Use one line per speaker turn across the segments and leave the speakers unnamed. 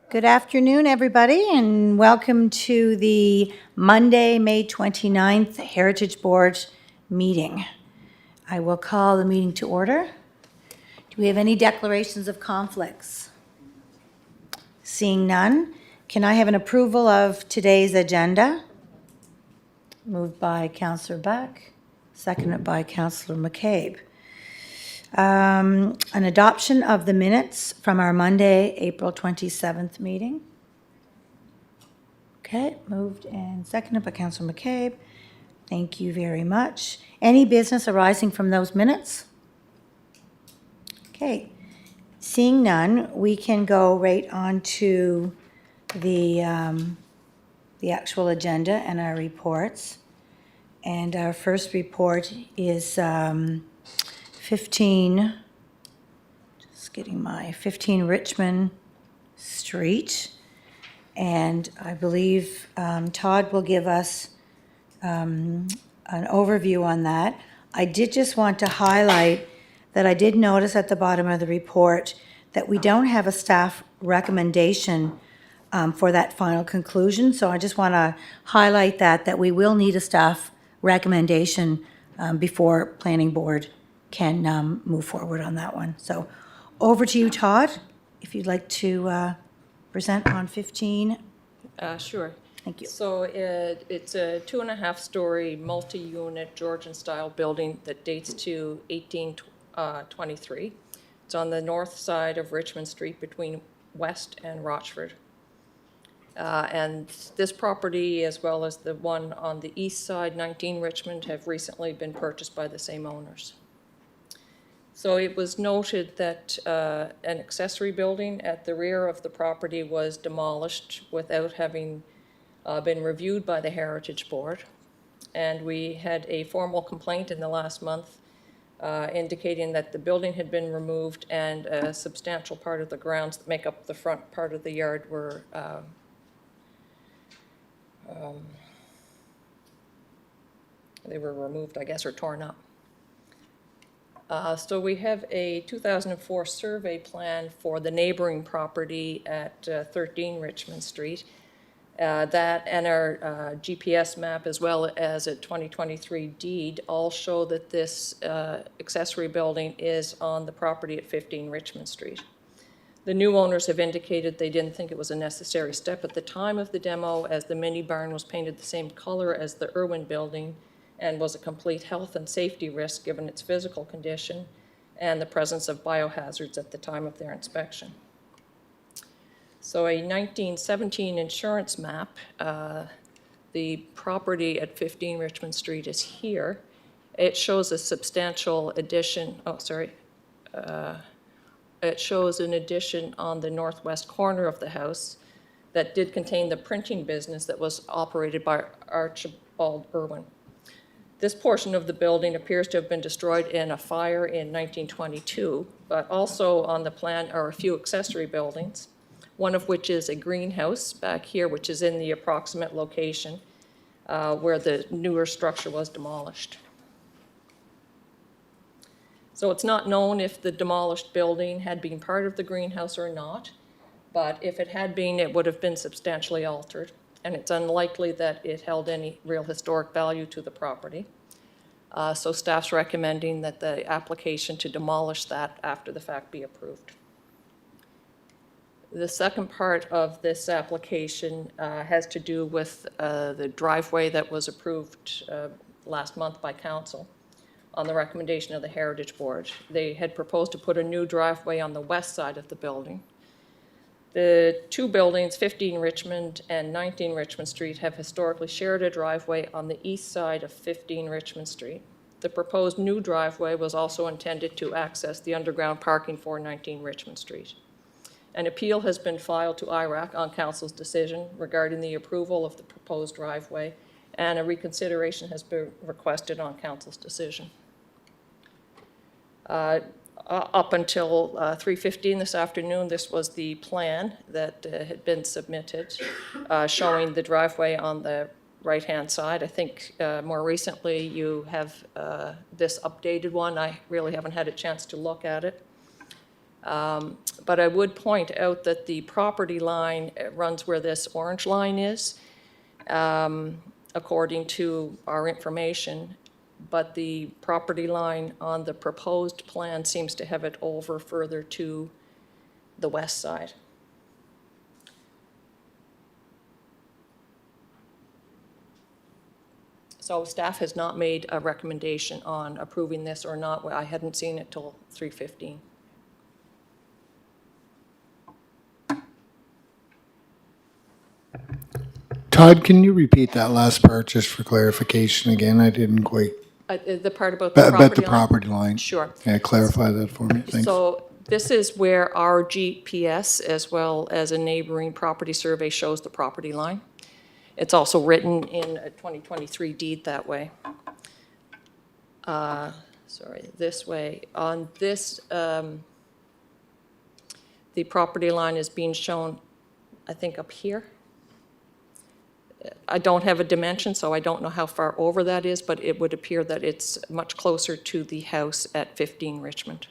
Good afternoon, everybody, and welcome to the Monday, May 29th Heritage Board meeting. I will call the meeting to order. Do we have any declarations of conflicts? Seeing none, can I have an approval of today's agenda? Moved by Councillor Buck, seconded by Councillor McCabe. An adoption of the minutes from our Monday, April 27th meeting. Okay, moved and seconded by Councillor McCabe. Thank you very much. Any business arising from those minutes? Okay, seeing none, we can go right on to the actual agenda and our reports. And our first report is 15, just getting my 15 Richmond Street. And I believe Todd will give us an overview on that. I did just want to highlight that I did notice at the bottom of the report that we don't have a staff recommendation for that final conclusion. So I just want to highlight that we will need a staff recommendation before planning board can move forward on that one. So over to you, Todd, if you'd like to present on 15.
Sure.
Thank you.
So it's a 2.5-story multi-unit Georgian-style building that dates to 1823. It's on the north side of Richmond Street between West and Rochford. And this property, as well as the one on the east side, 19 Richmond, have recently been purchased by the same owners. So it was noted that an accessory building at the rear of the property was demolished without having been reviewed by the Heritage Board. And we had a formal complaint in the last month indicating that the building had been removed and a substantial part of the grounds that make up the front part of the yard were they were removed, I guess, or torn up. So we have a 2004 survey plan for the neighboring property at 13 Richmond Street. That and our GPS map, as well as a 2023 deed, all show that this accessory building is on the property at 15 Richmond Street. The new owners have indicated they didn't think it was a necessary step at the time of the demo, as the mini barn was painted the same color as the Irwin building and was a complete health and safety risk given its physical condition and the presence of biohazards at the time of their inspection. So a 1917 insurance map, the property at 15 Richmond Street is here. It shows a substantial addition, it shows an addition on the northwest corner of the house that did contain the printing business that was operated by Archibald Irwin. This portion of the building appears to have been destroyed in a fire in 1922, but also on the plan are a few accessory buildings, one of which is a greenhouse back here, which is in the approximate location where the newer structure was demolished. So it's not known if the demolished building had been part of the greenhouse or not, but if it had been, it would have been substantially altered, and it's unlikely that it held any real historic value to the property. So staff's recommending that the application to demolish that after the fact be approved. The second part of this application has to do with the driveway that was approved last month by council on the recommendation of the Heritage Board. They had proposed to put a new driveway on the west side of the building. The two buildings, 15 Richmond and 19 Richmond Street, have historically shared a driveway on the east side of 15 Richmond Street. The proposed new driveway was also intended to access the underground parking for 19 Richmond Street. An appeal has been filed to IRAC on council's decision regarding the approval of the proposed driveway, and a reconsideration has been requested on council's decision. Up until 3:15 this afternoon, this was the plan that had been submitted, showing the driveway on the right-hand side. I think more recently you have this updated one. I really haven't had a chance to look at it. But I would point out that the property line runs where this orange line is, according to our information. But the property line on the proposed plan seems to have it over further to the west side. So staff has not made a recommendation on approving this or not. I hadn't seen it till 3:15.
Todd, can you repeat that last part just for clarification again? I didn't quite,
The part about the
about the
property line?
property line.
Sure.
Yeah, clarify that for me, thanks.
So this is where our GPS, as well as a neighboring property survey, shows the property line. It's also written in a 2023 deed that way. Sorry, this way. On this, the property line is being shown, I think, up here. I don't have a dimension, so I don't know how far over that is, but it would appear that it's much closer to the house at 15 Richmond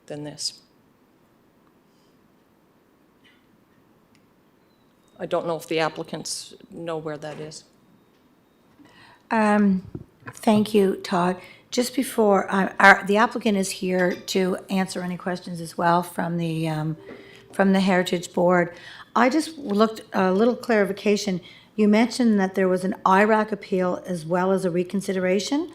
than this. I don't know if the applicants know where that is.
Thank you, Todd. Just before, the applicant is here to answer any questions as well from the Heritage Board. I just looked, a little clarification. You mentioned that there was an IRAC appeal as well as a reconsideration.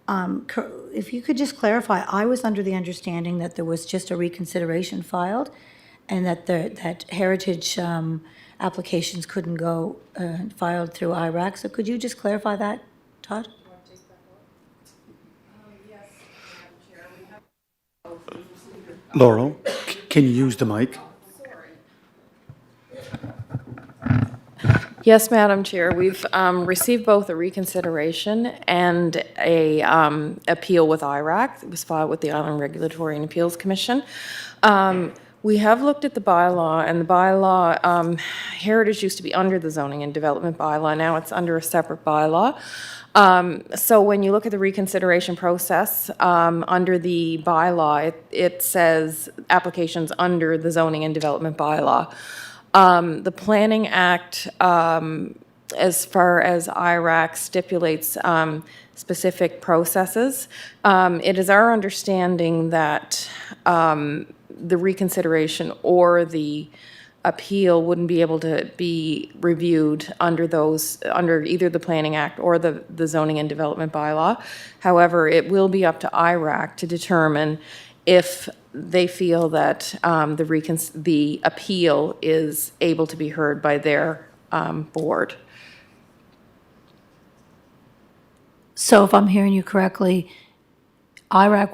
If you could just clarify, I was under the understanding that there was just a reconsideration filed and that that Heritage applications couldn't go filed through IRAC. So could you just clarify that, Todd?
Laurel, can you use the mic?
Yes, Madam Chair. We've received both a reconsideration and a appeal with IRAC. It was filed with the Island Regulatory and Appeals Commission. We have looked at the bylaw, and the bylaw, Heritage used to be under the zoning and development bylaw. Now it's under a separate bylaw. So when you look at the reconsideration process, under the bylaw, it says applications under the zoning and development bylaw. The Planning Act, as far as IRAC, stipulates specific processes. It is our understanding that the reconsideration or the appeal wouldn't be able to be reviewed under either the Planning Act or the Zoning and Development Bylaw. However, it will be up to IRAC to determine if they feel that the appeal is able to be heard by their board.
So if I'm hearing you correctly, IRAC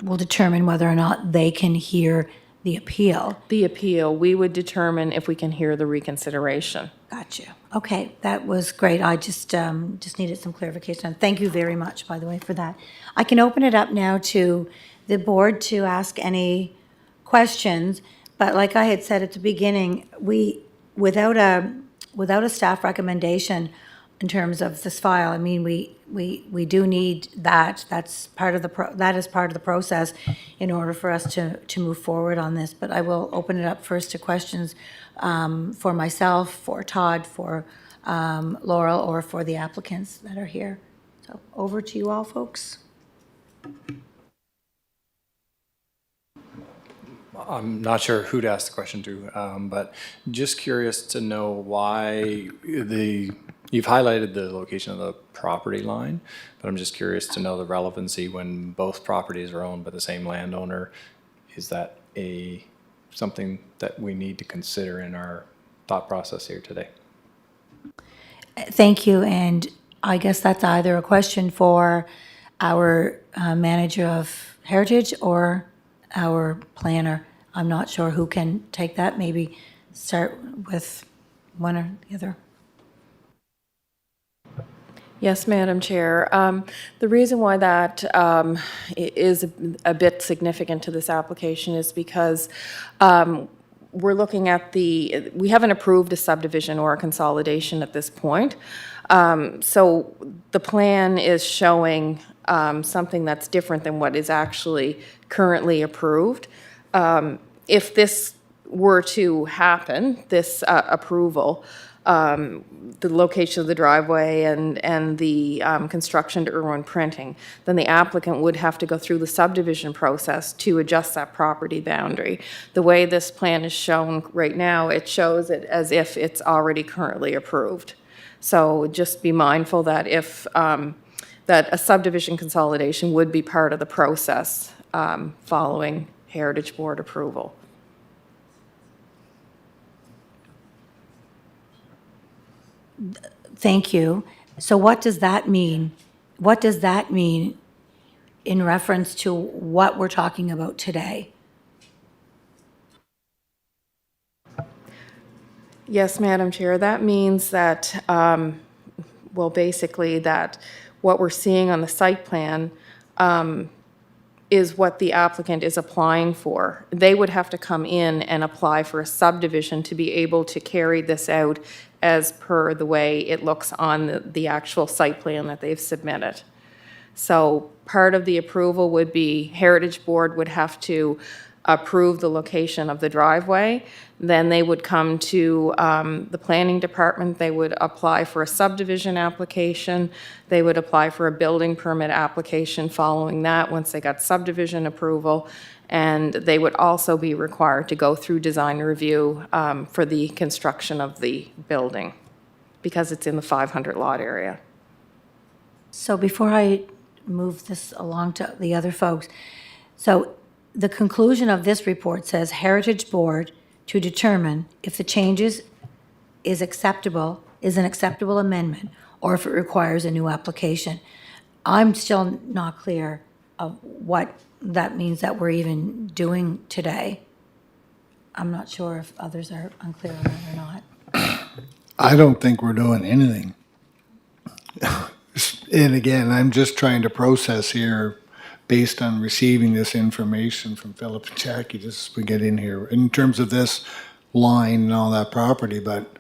will determine whether or not they can hear the appeal.
The appeal, we would determine if we can hear the reconsideration.
Gotcha. Okay, that was great. I just needed some clarification. Thank you very much, by the way, for that. I can open it up now to the board to ask any questions, but like I had said at the beginning, without a staff recommendation in terms of this file, I mean, we do need that. That's part of that is part of the process in order for us to move forward on this. But I will open it up first to questions for myself, for Todd, for Laurel, or for the applicants that are here. So over to you all, folks.
I'm not sure who to ask the question to, but just curious to know why you've highlighted the location of the property line, but I'm just curious to know the relevancy when both properties are owned by the same landowner. Is that something that we need to consider in our thought process here today?
Thank you, and I guess that's either a question for our manager of Heritage or our planner. I'm not sure who can take that. Maybe start with one or the other.
Yes, Madam Chair. The reason why that is a bit significant to this application is because we're looking at we haven't approved a subdivision or a consolidation at this point. So the plan is showing something that's different than what is actually currently approved. If this were to happen, this approval, the location of the driveway and the construction to Irwin Printing, then the applicant would have to go through the subdivision process to adjust that property boundary. The way this plan is shown right now, it shows it as if it's already currently approved. So just be mindful that if, that a subdivision consolidation would be part of the process following Heritage Board approval.
Thank you. So what does that mean? What does that mean in reference to what we're talking about today?
Yes, Madam Chair, that means that, well, basically that what we're seeing on the site plan is what the applicant is applying for. They would have to come in and apply for a subdivision to be able to carry this out as per the way it looks on the actual site plan that they've submitted. So part of the approval would be Heritage Board would have to approve the location of the driveway. Then they would come to the planning department. They would apply for a subdivision application. They would apply for a building permit application following that once they got subdivision approval. And they would also be required to go through design review for the construction of the building because it's in the 500 lot area.
So before I move this along to the other folks, so the conclusion of this report says Heritage Board to determine if the changes is an acceptable amendment, or if it requires a new application. I'm still not clear of what that means that we're even doing today. I'm not sure if others are unclear on that or not.
I don't think we're doing anything. And again, I'm just trying to process here based on receiving this information from Philip and Jackie, just as we get in here, in terms of this line and all that property. But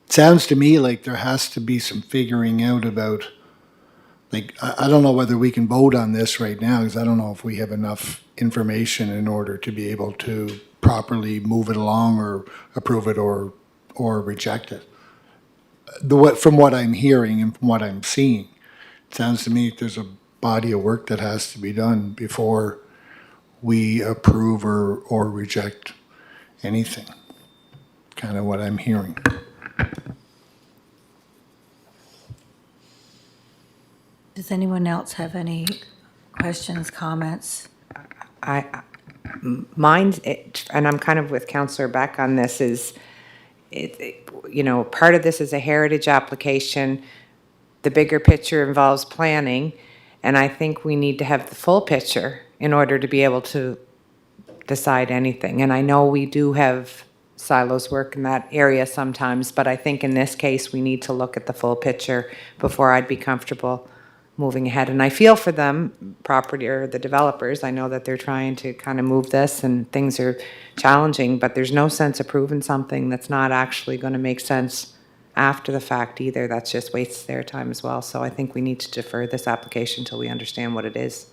it sounds to me like there has to be some figuring out about, like, I don't know whether we can vote on this right now, because I don't know if we have enough information in order to be able to properly move it along or approve it or reject it. From what I'm hearing and from what I'm seeing, it sounds to me like there's a body of work that has to be done before we approve or reject anything. Kind of what I'm hearing.
Does anyone else have any questions, comments?
Mine's, and I'm kind of with Councillor Beck on this, is, part of this is a heritage application. The bigger picture involves planning, and I think we need to have the full picture in order to be able to decide anything. And I know we do have silos work in that area sometimes, but I think in this case, we need to look at the full picture before I'd be comfortable moving ahead. And I feel for them, property or the developers. I know that they're trying to kind of move this and things are challenging, but there's no sense approving something that's not actually going to make sense after the fact either. That's just wastes their time as well. So I think we need to defer this application until we understand what it is.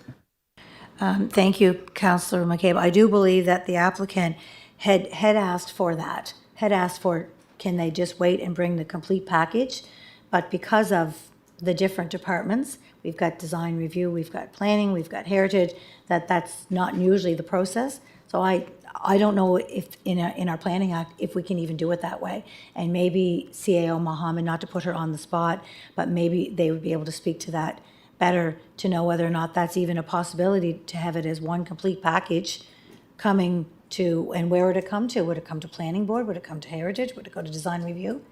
Thank you, Councillor McCabe. I do believe that the applicant had asked for that, can they just wait and bring the complete package? But because of the different departments, we've got design review, we've got planning, we've got heritage, that's not usually the process. So I don't know if in our planning act, if we can even do it that way. And maybe CAO Mohammed, not to put her on the spot, but maybe they would be able to speak to that better, to know whether or not that's even a possibility to have it as one complete package coming to, and where would it come to? Would it come to planning board? Would it come to heritage? Would it go to design review?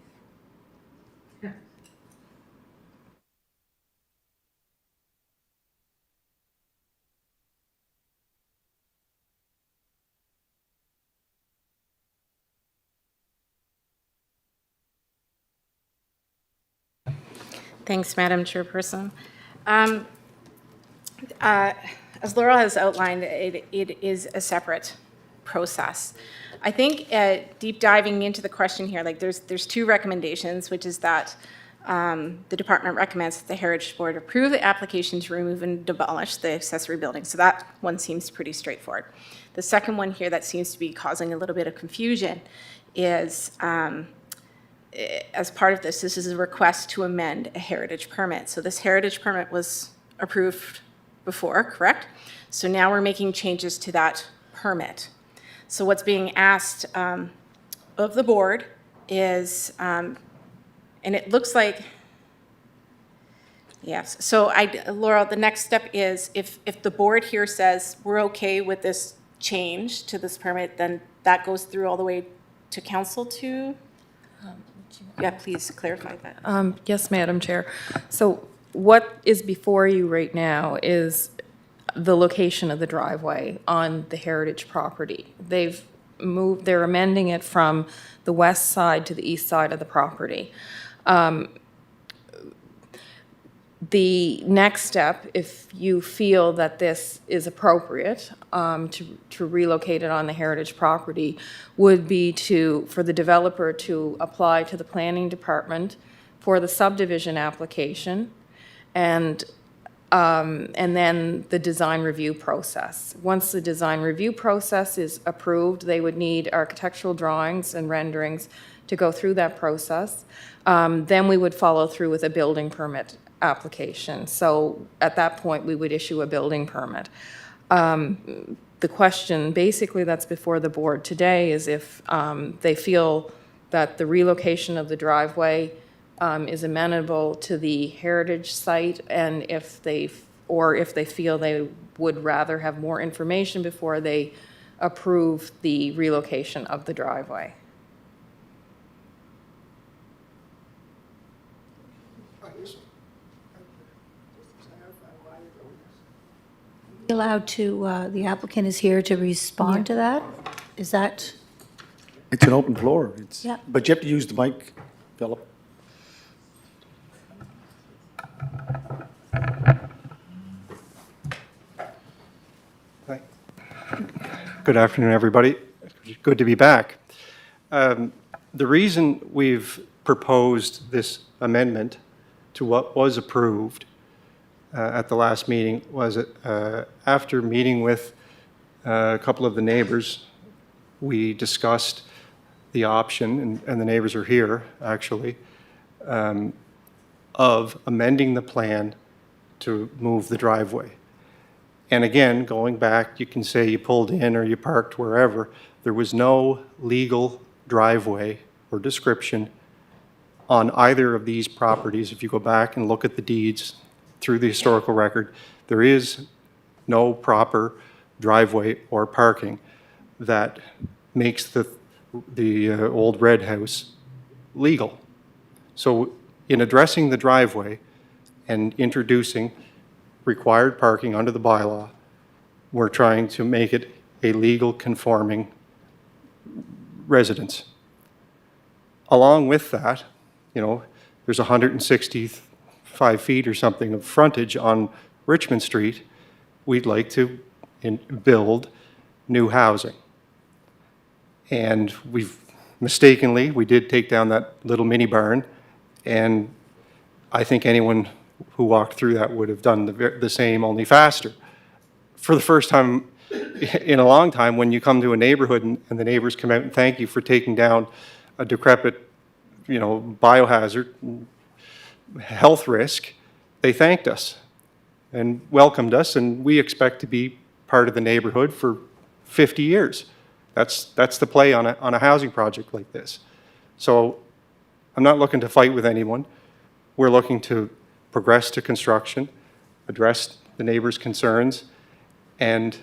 Thanks, Madam Chairperson. As Laurel has outlined, it is a separate process. I think deep diving into the question here, like there's two recommendations, which is that the department recommends that the Heritage Board approve the application to remove and demolish the accessory building. So that one seems pretty straightforward. The second one here that seems to be causing a little bit of confusion is, as part of this is a request to amend a heritage permit. So this heritage permit was approved before, correct? So now we're making changes to that permit. So what's being asked of the board is, and it looks like, yes, so Laurel, the next step is if the board here says we're okay with this change to this permit, then that goes through all the way to council to, yeah, please clarify that.
Yes, Madam Chair. So what is before you right now is the location of the driveway on the heritage property. They're amending it from the west side to the east side of the property. The next step, if you feel that this is appropriate to relocate it on the heritage property, would be for the developer to apply to the planning department for the subdivision application and then the design review process. Once the design review process is approved, they would need architectural drawings and renderings to go through that process. Then we would follow through with a building permit application. So at that point, we would issue a building permit. The question basically that's before the board today is if they feel that the relocation of the driveway is amenable to the heritage site, and if they feel they would rather have more information before they approve the relocation of the driveway.
Allowed to, the applicant is here to respond to that? Is that,
It's an open floor.
Yeah.
But you have to use the mic, Philip.
Good afternoon, everybody. Good to be back. The reason we've proposed this amendment to what was approved at the last meeting was after meeting with a couple of the neighbors, we discussed the option, and the neighbors are here, actually, of amending the plan to move the driveway. And again, going back, you can say you pulled in or you parked wherever. There was no legal driveway or description on either of these properties. If you go back and look at the deeds through the historical record, there is no proper driveway or parking that makes the old red house legal. So in addressing the driveway and introducing required parking under the bylaw, we're trying to make it a legal conforming residence. Along with that, there's 165 feet or something of frontage on Richmond Street. We'd like to build new housing. And we did take down that little mini barn, and I think anyone who walked through that would have done the same, only faster. For the first time in a long time, when you come to a neighborhood and the neighbors come out and thank you for taking down a decrepit, biohazard, health risk, they thanked us and welcomed us, and we expect to be part of the neighborhood for 50 years. That's the play on a housing project like this. So I'm not looking to fight with anyone. We're looking to progress to construction, address the neighbors' concerns, and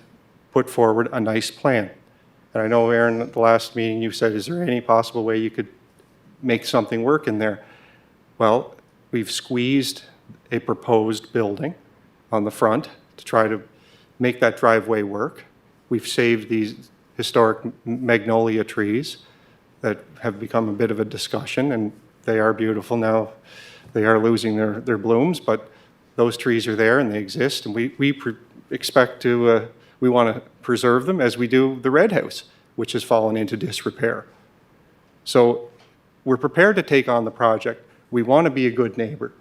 put forward a nice plan. And I know, Aaron, at the last meeting you said, is there any possible way you could make something work in there? Well, we've squeezed a proposed building on the front to try to make that driveway work. We've saved these historic magnolia trees that have become a bit of a discussion, and they are beautiful now. They are losing their blooms, but those trees are there and they exist, and we want to preserve them as we do the red house, which has fallen into disrepair. So we're prepared to take on the project. We want to be a good neighbor.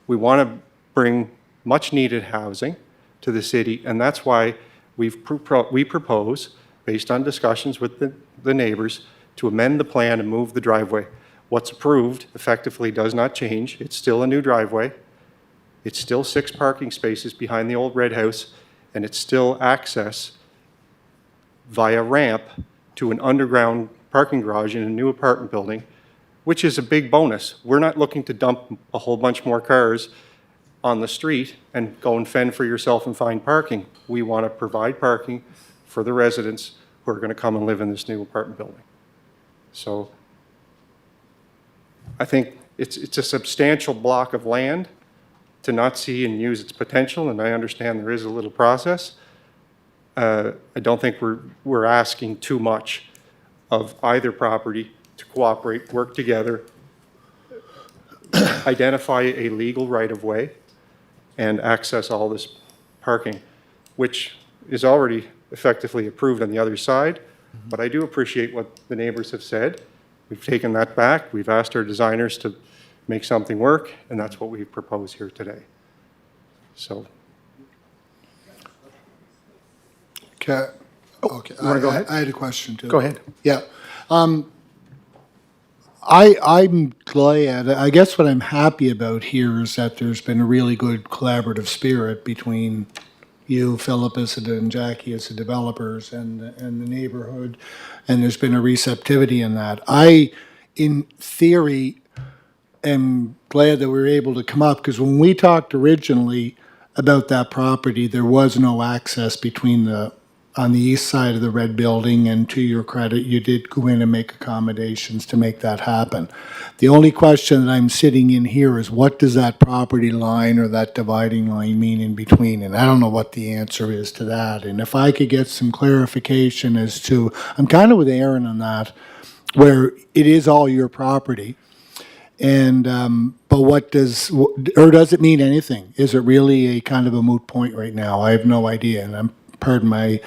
We want to bring much-needed housing to the city, and that's why we propose, based on discussions with the neighbors, to amend the plan and move the driveway. What's approved effectively does not change. It's still a new driveway. It's still 6 parking spaces behind the old red house, and it's still access via ramp to an underground parking garage in a new apartment building, which is a big bonus. We're not looking to dump a whole bunch more cars on the street and go and fend for yourself and find parking. We want to provide parking for the residents who are going to come and live in this new apartment building. So I think it's a substantial block of land to not see and use its potential, and I understand there is a little process. I don't think we're asking too much of either property to cooperate, work together, identify a legal right-of-way, and access all this parking, which is already effectively approved on the other side. But I do appreciate what the neighbors have said. We've taken that back. We've asked our designers to make something work, and that's what we propose here today. So.
Okay. Okay.
wanna go ahead?
I had a question too.
Go ahead.
Yeah. I'm glad, I guess what I'm happy about here is that there's been a really good collaborative spirit between you, Philip, and Jackie as the developers and the neighborhood, and there's been a receptivity in that. I, in theory, am glad that we were able to come up, because when we talked originally about that property, there was no access between on the east side of the red building, and to your credit, you did go in and make accommodations to make that happen. The only question that I'm sitting in here is, what does that property line or that dividing line mean in between? And I don't know what the answer is to that. And if I could get some clarification as to, I'm kind of with Aaron on that, where it is all your property. And, but what does, or does it mean anything? Is it really a kind of a moot point right now? I have no idea, and pardon my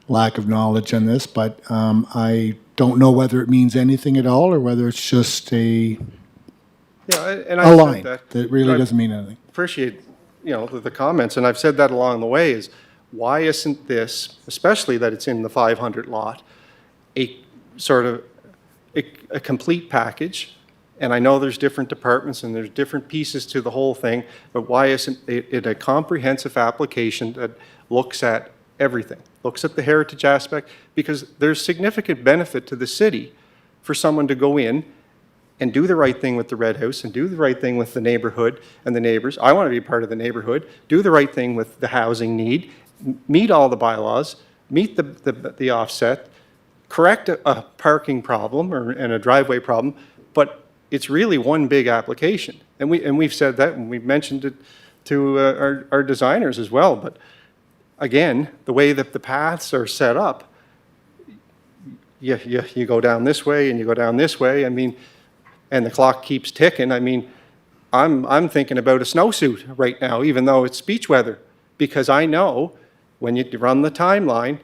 lack of knowledge on this, but I don't know whether it means anything at all, or whether it's just a
And I
line
said
that really
I
doesn't mean anything.
appreciate, the comments, and I've said that along the way, is why isn't this, especially that it's in the 500 lot, a sort of a complete package? And I know there's different departments and there's different pieces to the whole thing, but why isn't it a comprehensive application that looks at everything, looks at the heritage aspect? Because there's significant benefit to the city for someone to go in and do the right thing with the red house and do the right thing with the neighborhood and the neighbors. I want to be part of the neighborhood, do the right thing with the housing need, meet all the bylaws, meet the offset, correct a parking problem and a driveway problem, but it's really one big application. And we've said that, and we've mentioned it to our designers as well. But again, the way that the paths are set up, you go down this way and you go down this way. I mean, and the clock keeps ticking. I mean, I'm thinking about a snowsuit right now, even though it's beach weather, because I know when you run the timeline,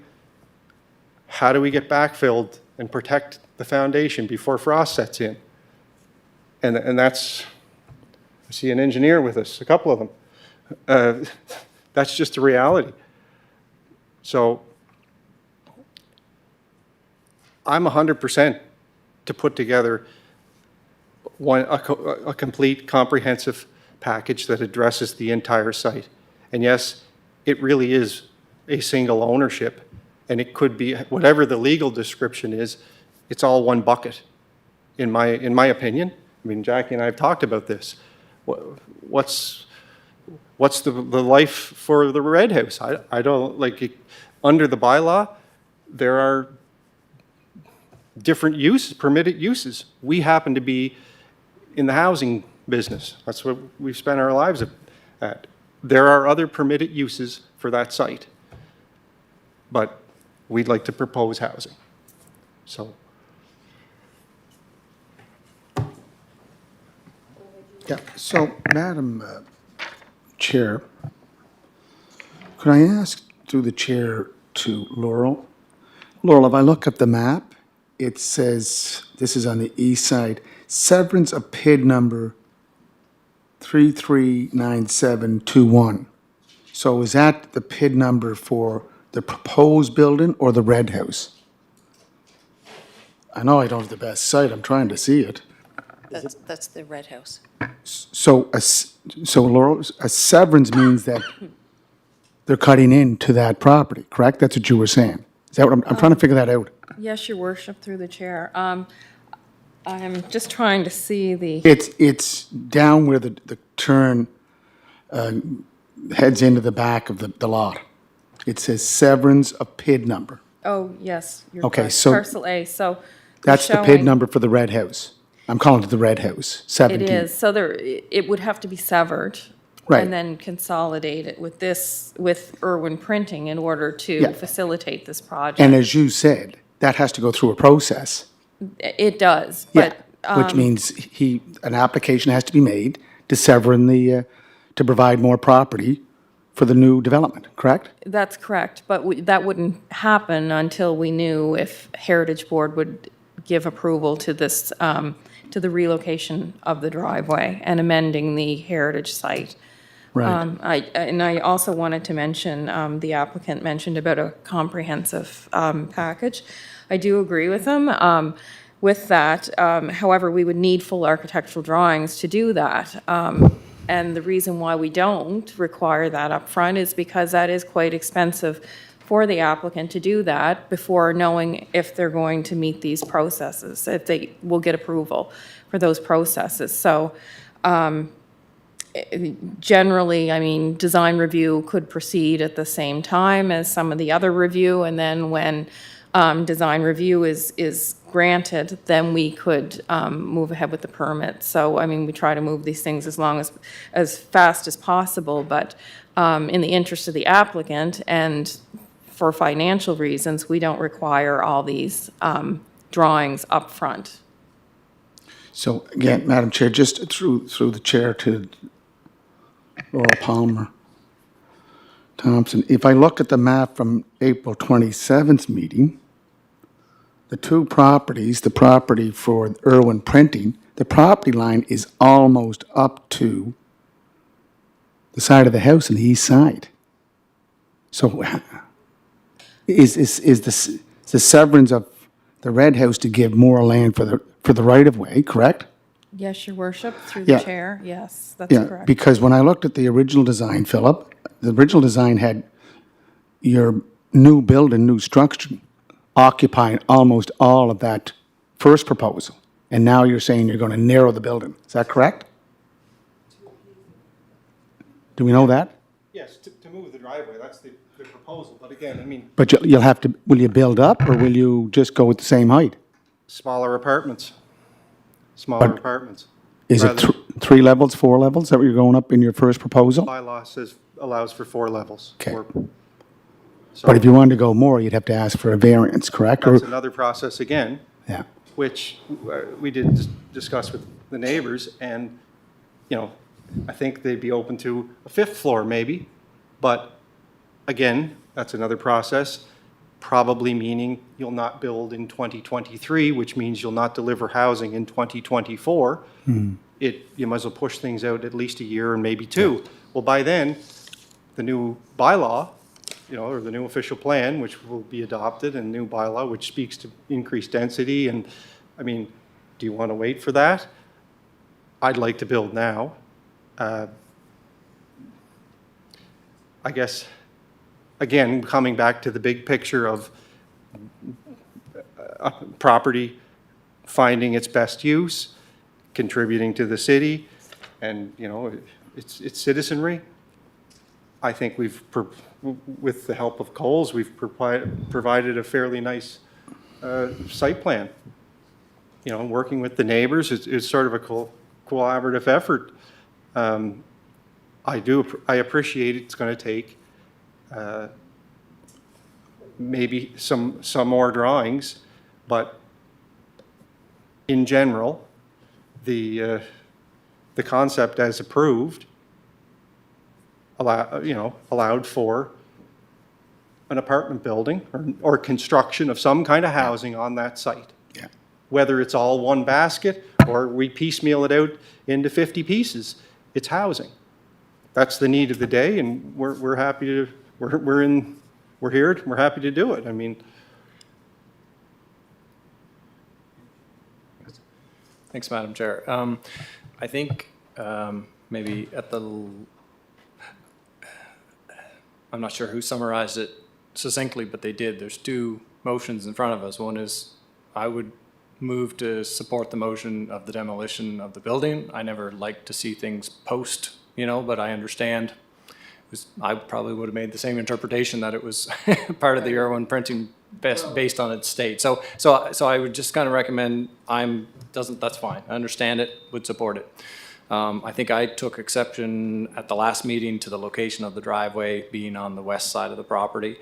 how do we get backfilled and protect the foundation before frost sets in? And that's, I see an engineer with us, a couple of them. That's just a reality. So I'm 100% to put together a complete, comprehensive package that addresses the entire site. And yes, it really is a single ownership, and it could be, whatever the legal description is, it's all one bucket, in my opinion. I mean, Jackie and I have talked about this. What's the life for the red house? I don't, like, under the bylaw, there are different uses, permitted uses. We happen to be in the housing business. That's what we've spent our lives at. There are other permitted uses for that site, but we'd like to propose housing. So.
Yeah, so, Madam Chair, could I ask through the chair to Laurel? Laurel, if I look at the map, it says, this is on the east side, severance of PID number 339721. So is that the PID number for the proposed building or the red house? I know I don't have the best sight, I'm trying to see it.
That's the red house.
So, so Laurel, a severance means that they're cutting into that property, correct? That's what you were saying. Is that what I'm trying to figure that out?
Yes, your worship, through the chair. I'm just trying to see the,
It's down where the turn heads into the back of the lot. It says severance of PID number.
oh, yes, you're
Okay,
correct.
so-
Parcel A, so.
That's the PID
showing-
number for the red house. I'm calling it the red house,
It
17.
is, so there, it would have to be severed.
Right.
And then consolidated with this, with Irwin Printing in order
Yeah.
to facilitate this project.
And as you said, that has to go through a process.
It does,
Yeah,
but,
which means an application has to be made to sever in the, to provide more property for the new development, correct?
that's correct, but that wouldn't happen until we knew if Heritage Board would give approval to this, to the relocation of the driveway and amending the heritage site.
Right.
I also wanted to mention, the applicant mentioned about a comprehensive package. I do agree with him with that. However, we would need full architectural drawings to do that. And the reason why we don't require that upfront is because that is quite expensive for the applicant to do that before knowing if they're going to meet these processes, if they will get approval for those processes. So generally, I mean, design review could proceed at the same time as some of the other review, and then when design review is granted, then we could move ahead with the permit. So, I mean, we try to move these things as fast as possible, but in the interest of the applicant and for financial reasons, we don't require all these drawings up front.
So again, Madam Chair, just through the chair to Laura Palmer Thompson, if I look at the map from April 27th meeting, the two properties, the property for Irwin Printing, the property line is almost up to the side of the house on the east side. So is the severance of the red house to give more land for the right-of-way, correct?
Yes, your worship, through the
Yeah.
chair, yes, that's
Yeah,
correct.
because when I looked at the original design, Philip, the original design had your new building, new structure occupying almost all of that first proposal. And now you're saying you're going to narrow the building. Is that correct? Do we know that?
Yes, to move the driveway, that's the proposal, but again, I mean,
But you'll have to, will you build up or will you just go with the same height?
smaller apartments. Smaller
But-
apartments.
Is it
Rather-
3 levels, 4 levels? Is that what you're going up in your first proposal?
Bylaw says, allows for 4 levels.
Okay.
So
But if you wanted to go more, you'd have to ask for a variance, correct? Or-
that's another process again,
Yeah.
which we did discuss with the neighbors, and, you know, I think they'd be open to a 5th floor maybe, but again, that's another process, probably meaning you'll not build in 2023, which means you'll not deliver housing in 2024. You might as well push things out at least a year and maybe 2. Well, by then, the new bylaw, you know, or the new official plan, which will be adopted, and new bylaw, which speaks to increased density, and, I mean, do you want to wait for that? I'd like to build now. I guess, again, coming back to the big picture of property finding its best use, contributing to the city, and, you know, it's citizenry. I think with the help of Coles, we've provided a fairly nice site plan. You know, working with the neighbors, it's sort of a collaborative effort. I appreciate it's going to take maybe some more drawings, but in general, the concept as approved allowed for an apartment building or construction of some kind of housing on that site.
Yeah.
Whether it's all one basket or we piecemeal it out into 50 pieces, it's housing. That's the need of the day, and we're happy to, we're here, we're happy to do it. I mean,
Thanks, Madam Chair. I think maybe I'm not sure who summarized it succinctly, but they did. There's two motions in front of us. One is I would move to support the motion of the demolition of the building. I never like to see things post, but I understand. I probably would have made the same interpretation that it was part of the Irwin printing based on its state. So I would just kind of recommend that's fine. I understand it, would support it. I think I took exception at the last meeting to the location of the driveway being on the west side of the property.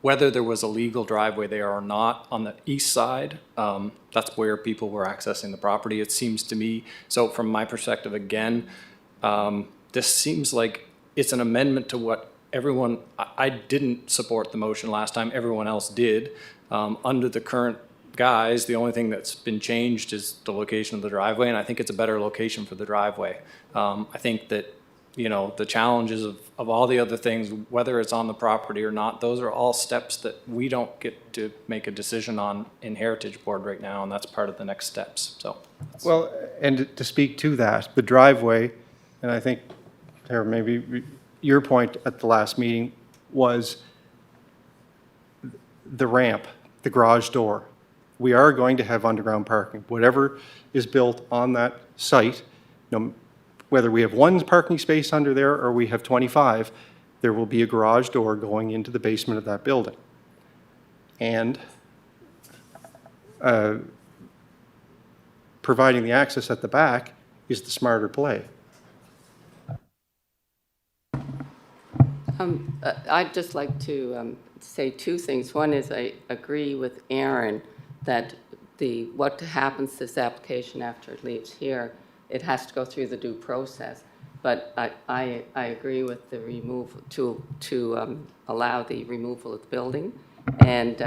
Whether there was a legal driveway there or not on the east side, that's where people were accessing the property, it seems to me. So from my perspective, again, this seems like it's an amendment to what everyone, I didn't support the motion last time, everyone else did. Under the current guise, the only thing that's been changed is the location of the driveway, and I think it's a better location for the driveway. I think that, the challenges of all the other things, whether it's on the property or not, those are all steps that we don't get to make a decision on in Heritage Board right now, and that's part of the next steps, so.
well, and to speak to that, the driveway, and I think, or maybe your point at the last meeting was the ramp, the garage door. We are going to have underground parking. Whatever is built on that site, whether we have one parking space under there or we have 25, there will be a garage door going into the basement of that building. And providing the access at the back is the smarter play.
I'd just like to say two things. One is I agree with Aaron that what happens to this application after it leaves here, it has to go through the due process. But I agree with the removal, to allow the removal of the building, and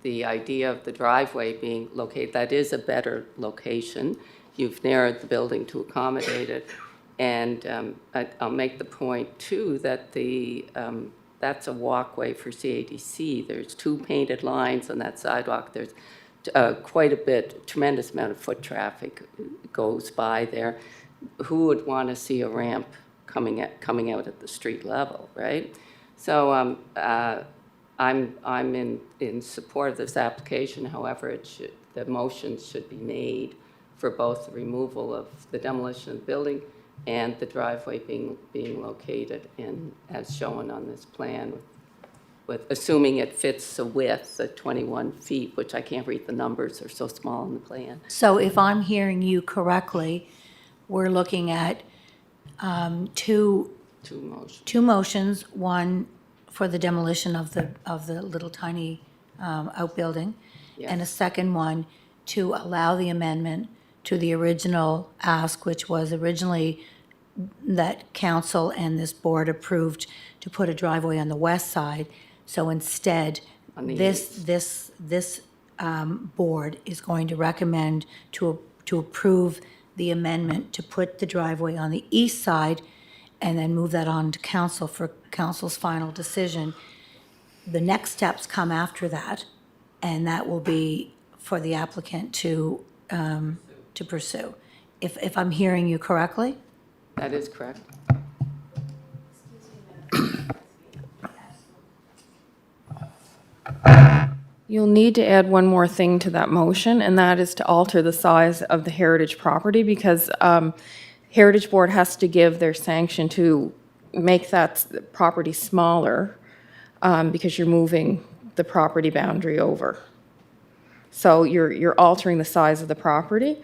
the idea of the driveway being located, that is a better location. You've narrowed the building to accommodate it. And I'll make the point, too, that that's a walkway for CADC. There's 2 painted lines on that sidewalk. There's quite a bit, tremendous amount of foot traffic goes by there. Who would want to see a ramp coming out at the street level, right? So I'm in support of this application. However, the motion should be made for both the removal of the demolition of the building and the driveway being located as shown on this plan, with assuming it fits the width of 21 feet, which I can't read the numbers, they're so small in the plan.
So if I'm hearing you correctly, we're looking at two motions, one for the demolition of the little tiny outbuilding, and a second one to allow the amendment to the original ask, which was originally that council and this board approved to put a driveway on the west side. So instead, this board is going to recommend to approve the amendment to put the driveway on the east side and then move that on to council for council's final decision. The next steps come after that, and that will be for the applicant to pursue. If I'm hearing you correctly?
That is correct.
You'll need to add one more thing to that motion, and that is to alter the size of the heritage property, because Heritage Board has to give their sanction to make that property smaller, because you're moving the property boundary over. So you're altering the size of the property.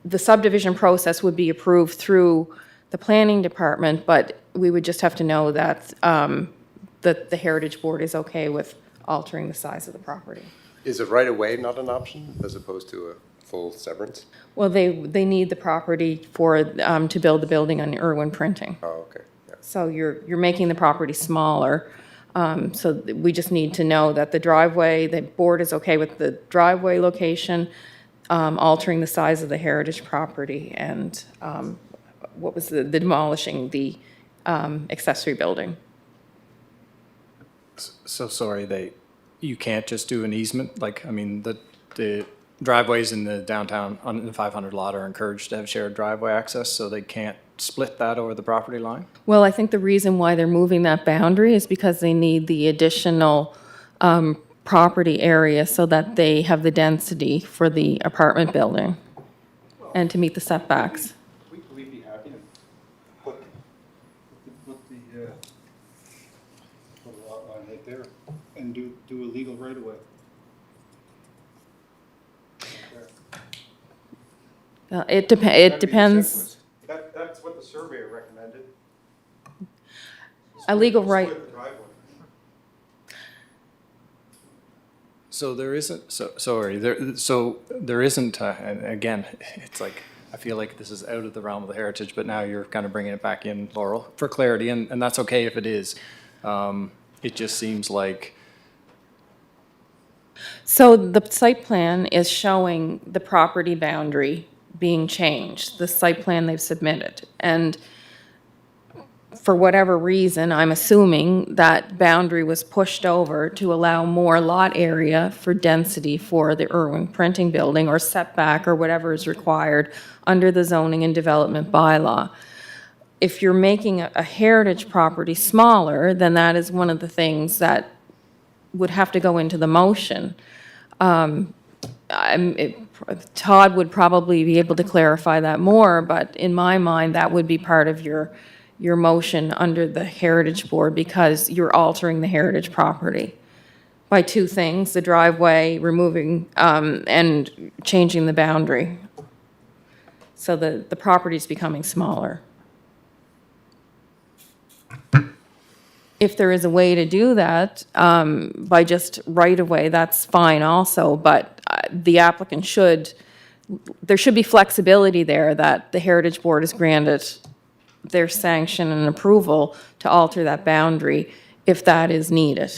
The subdivision process would be approved through the planning department, but we would just have to know that the Heritage Board is okay with altering the size of the property.
Is a right-of-way not an option as opposed to a full severance?
Well, they need the property for, to build the building on Irwin Printing.
Oh, okay. Yeah.
So you're making the property smaller. So we just need to know that the driveway, the board is okay with the driveway location. altering the size of the heritage property and what was the demolishing the accessory building.
So sorry, you can't just do an easement? Like, I mean, the driveways in the downtown, on the 500 lot are encouraged to have shared driveway access, so they can't split that over the property line?
Well, I think the reason why they're moving that boundary is because they need the additional property area so that they have the density for the apartment building and to meet the setbacks.
We'd be happy to put the lot line right there and do a legal right of way.
It depends.
That's what the surveyor recommended.
A legal right.
Split the driveway.
So there isn't, so there isn't, and again, it's like, I feel like this is out of the realm of the heritage, but now you're kind of bringing it back in, Laurel, for clarity, and that's okay if it is. It just seems like,
So the site plan is showing the property boundary being changed, the site plan they've submitted. And for whatever reason, I'm assuming that boundary was pushed over to allow more lot area for density for the Irwin Printing Building or setback or whatever is required under the zoning and development bylaw. If you're making a heritage property smaller, then that is one of the things that would have to go into the motion. Todd would probably be able to clarify that more, but in my mind, that would be part of your motion under the Heritage Board because you're altering the heritage property by two things, the driveway, removing, and changing the boundary. So the property's becoming smaller. If there is a way to do that by just right-of-way, that's fine also, but the applicant there should be flexibility there that the Heritage Board is granted their sanction and approval to alter that boundary if that is needed.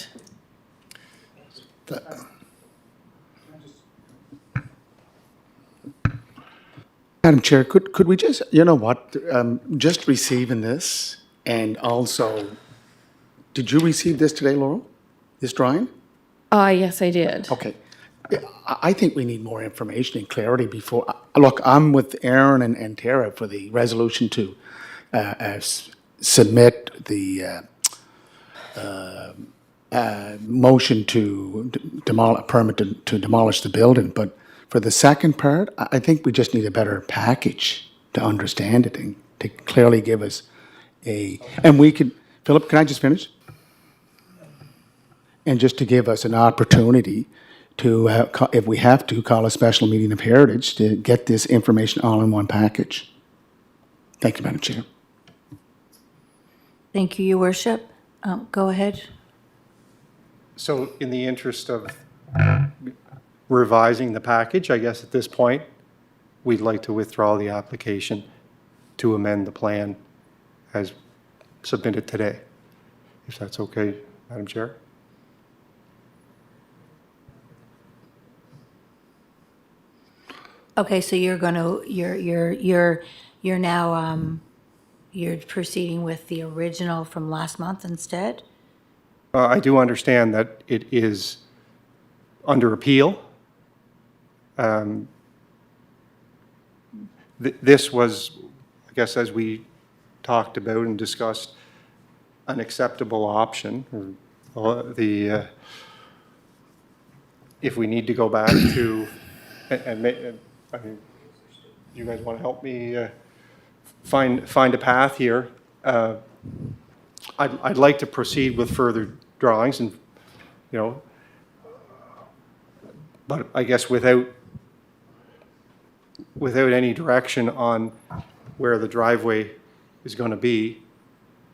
Madam Chair, could we just, you know what, just receiving this, and also, did you receive this today, Laurel? This drawing?
Yes, I did.
Okay. I think we need more information and clarity before, look, I'm with Aaron and Tara for the resolution to submit the motion to demolish, a permit to demolish the building, but for the second part, I think we just need a better package to understand it and to clearly give us and we could, Philip, can I just finish? And just to give us an opportunity to, if we have to, call a special meeting of Heritage to get this information all in one package. Thank you, Madam Chair.
Thank you, Your Worship. Go ahead.
So in the interest of revising the package, I guess at this point, we'd like to withdraw the application to amend the plan as submitted today, if that's okay, Madam Chair.
Okay, so you're now, you're proceeding with the original from last month instead?
I do understand that it is under appeal. This was, I guess, as we talked about and discussed, an acceptable option. If we need to go back to, I mean, you guys want to help me find a path here? I'd like to proceed with further drawings and, you know, but I guess without any direction on where the driveway is going to be,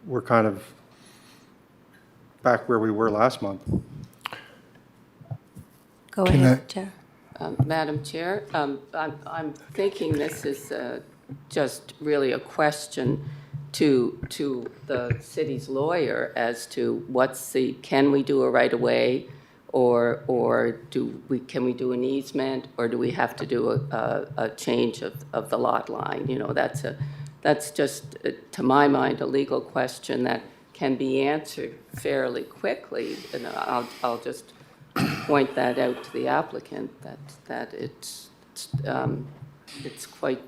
we're kind of back where we were last month.
Go ahead, Tara.
Madam Chair, I'm thinking this is just really a question to the city's lawyer as to can we do a right-of-way Or can we do an easement, or do we have to do a change of the lot line? You know, that's just, to my mind, a legal question that can be answered fairly quickly. And I'll just point that out to the applicant, that it's quite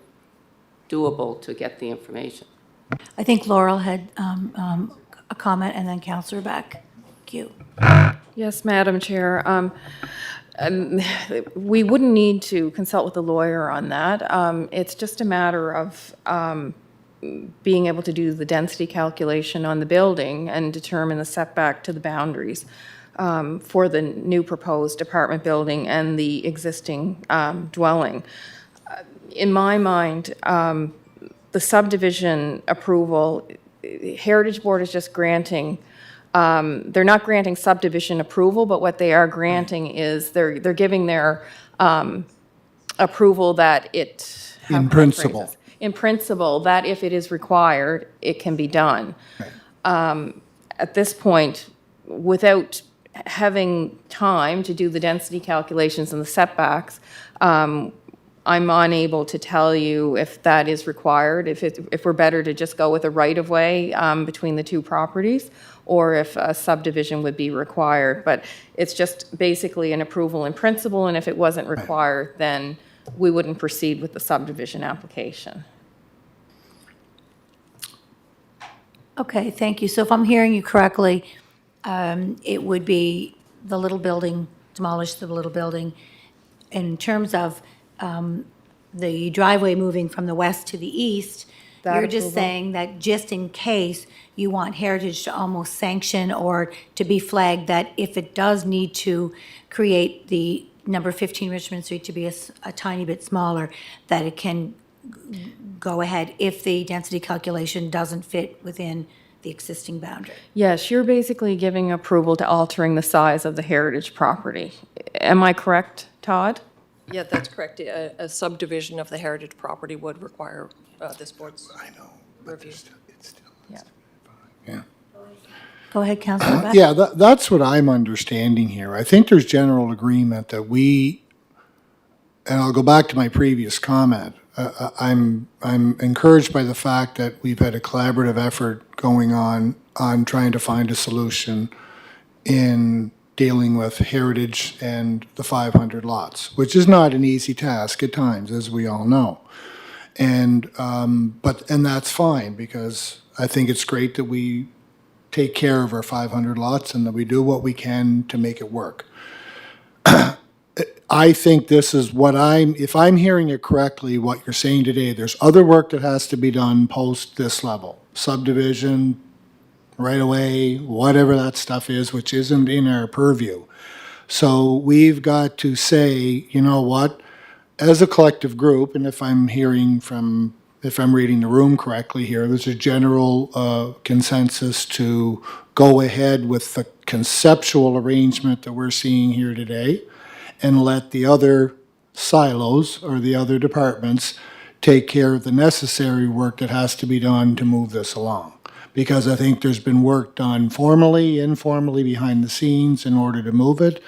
doable to get the information.
I think Laurel had a comment, and then Counselor Beck. Thank you.
Yes, Madam Chair. We wouldn't need to consult with the lawyer on that. It's just a matter of being able to do the density calculation on the building and determine the setback to the boundaries for the new proposed apartment building and the existing dwelling. In my mind, the subdivision approval, Heritage Board is just granting, they're not granting subdivision approval, but what they are granting is they're giving their approval that it.
In principle.
In principle, that if it is required, it can be done. At this point, without having time to do the density calculations and the setbacks, I'm unable to tell you if that is required, if we're better to just go with a right-of-way between the two properties, or if a subdivision would be required. But it's just basically an approval in principle, and if it wasn't required, then we wouldn't proceed with the subdivision application.
Okay, thank you. So if I'm hearing you correctly, it would be the little building, demolish the little building. In terms of the driveway moving from the west to the east,
That
you're just
approval.
saying that just in case you want Heritage to almost sanction or to be flagged that if it does need to create the number 15 Richmond Street to be a tiny bit smaller, that it can go ahead if the density calculation doesn't fit within the existing boundary.
Yes, you're basically giving approval to altering the size of the Heritage property. Am I correct, Todd?
Yeah, that's correct. A subdivision of the heritage property would require this board's review.
Yeah.
Go ahead, Councilor Beck.
Yeah, that's what I'm understanding here. I think there's general agreement that we, and I'll go back to my previous comment, I'm encouraged by the fact that we've had a collaborative effort going on trying to find a solution in dealing with Heritage and the 500 lots, which is not an easy task at times, as we all know. And that's fine, because I think it's great that we take care of our 500 lots and that we do what we can to make it work. I think this is what if I'm hearing it correctly, what you're saying today, there's other work that has to be done post this level. Subdivision, right away, whatever that stuff is, which isn't in our purview. So we've got to say, you know what, as a collective group, and if I'm reading the room correctly here, there's a general consensus to go ahead with the conceptual arrangement that we're seeing here today and let the other silos or the other departments take care of the necessary work that has to be done to move this along. Because I think there's been work done formally, informally, behind the scenes in order to move it.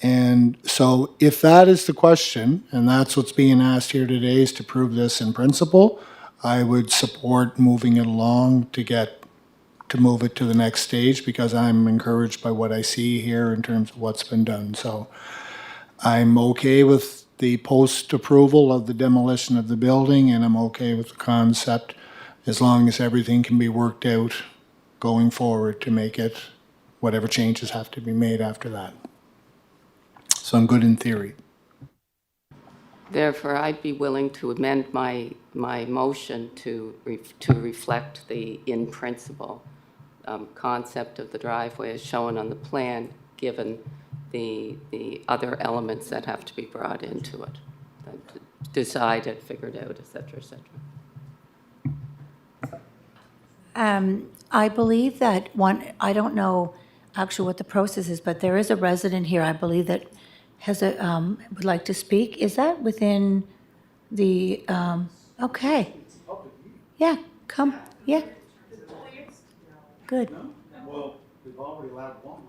And so if that is the question, and that's what's being asked here today, is to prove this in principle, I would support moving it along to move it to the next stage, because I'm encouraged by what I see here in terms of what's been done. So I'm okay with the post-approval of the demolition of the building, and I'm okay with the concept, as long as everything can be worked out going forward to make it whatever changes have to be made after that. So I'm good in theory.
Therefore, I'd be willing to amend my motion to reflect the in-principle concept of the driveway as shown on the plan, given the other elements that have to be brought into it, decided, figured out, et cetera, et cetera.
I believe that I don't know actually what the process is, but there is a resident here, I believe, that has would like to speak. Is that within the, okay. Yeah, come, yeah. Good.
Well, we've already allowed one.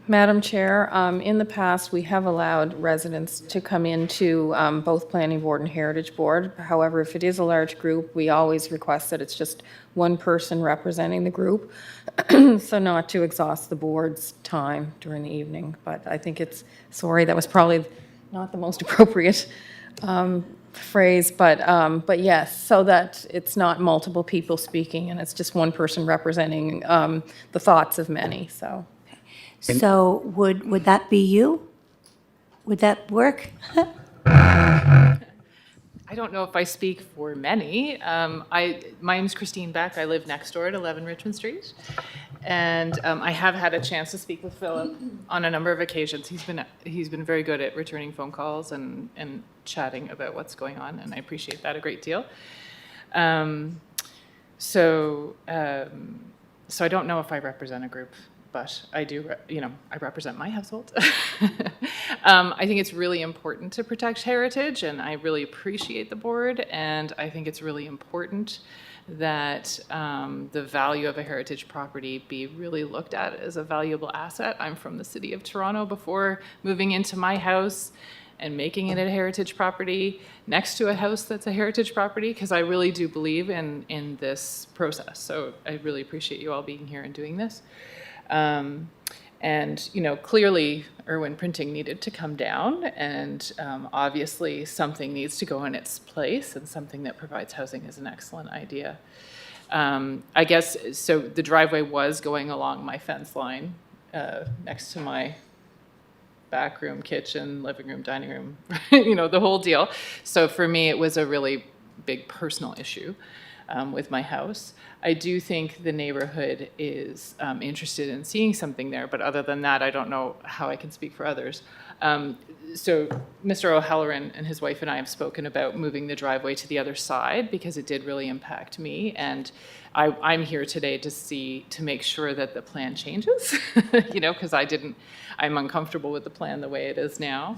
Madam Chair, in the past, we have allowed residents to come into both Planning Board and Heritage Board. However, if it is a large group, we always request that it's just one person representing the group, so not to exhaust the board's time during the evening. But I think it's, sorry, that was probably not the most appropriate phrase, but yes, so that it's not multiple people speaking and it's just one person representing the thoughts of many, so.
So would that be you? Would that work?
I don't know if I speak for many. My name is Christine Beck. I live next door at 11 Richmond Street. And I have had a chance to speak with Philip on a number of occasions. He's been very good at returning phone calls and chatting about what's going on, and I appreciate that a great deal. So I don't know if I represent a group, but I do, I represent my household. I think it's really important to protect heritage, and I really appreciate the board, and I think it's really important that the value of a heritage property be really looked at as a valuable asset. I'm from the city of Toronto. Before moving into my house and making it a heritage property next to a house that's a heritage property, because I really do believe in this process. So I really appreciate you all being here and doing this. And, clearly Irwin Printing needed to come down, and obviously something needs to go in its place, and something that provides housing is an excellent idea. I guess, so the driveway was going along my fence line next to my back room, kitchen, living room, dining room, the whole deal. So for me, it was a really big personal issue with my house. I do think the neighborhood is interested in seeing something there, but other than that, I don't know how I can speak for others. So Mr. O'Halloran and his wife and I have spoken about moving the driveway to the other side because it did really impact me, and I'm here today to make sure that the plan changes, because I'm uncomfortable with the plan the way it is now.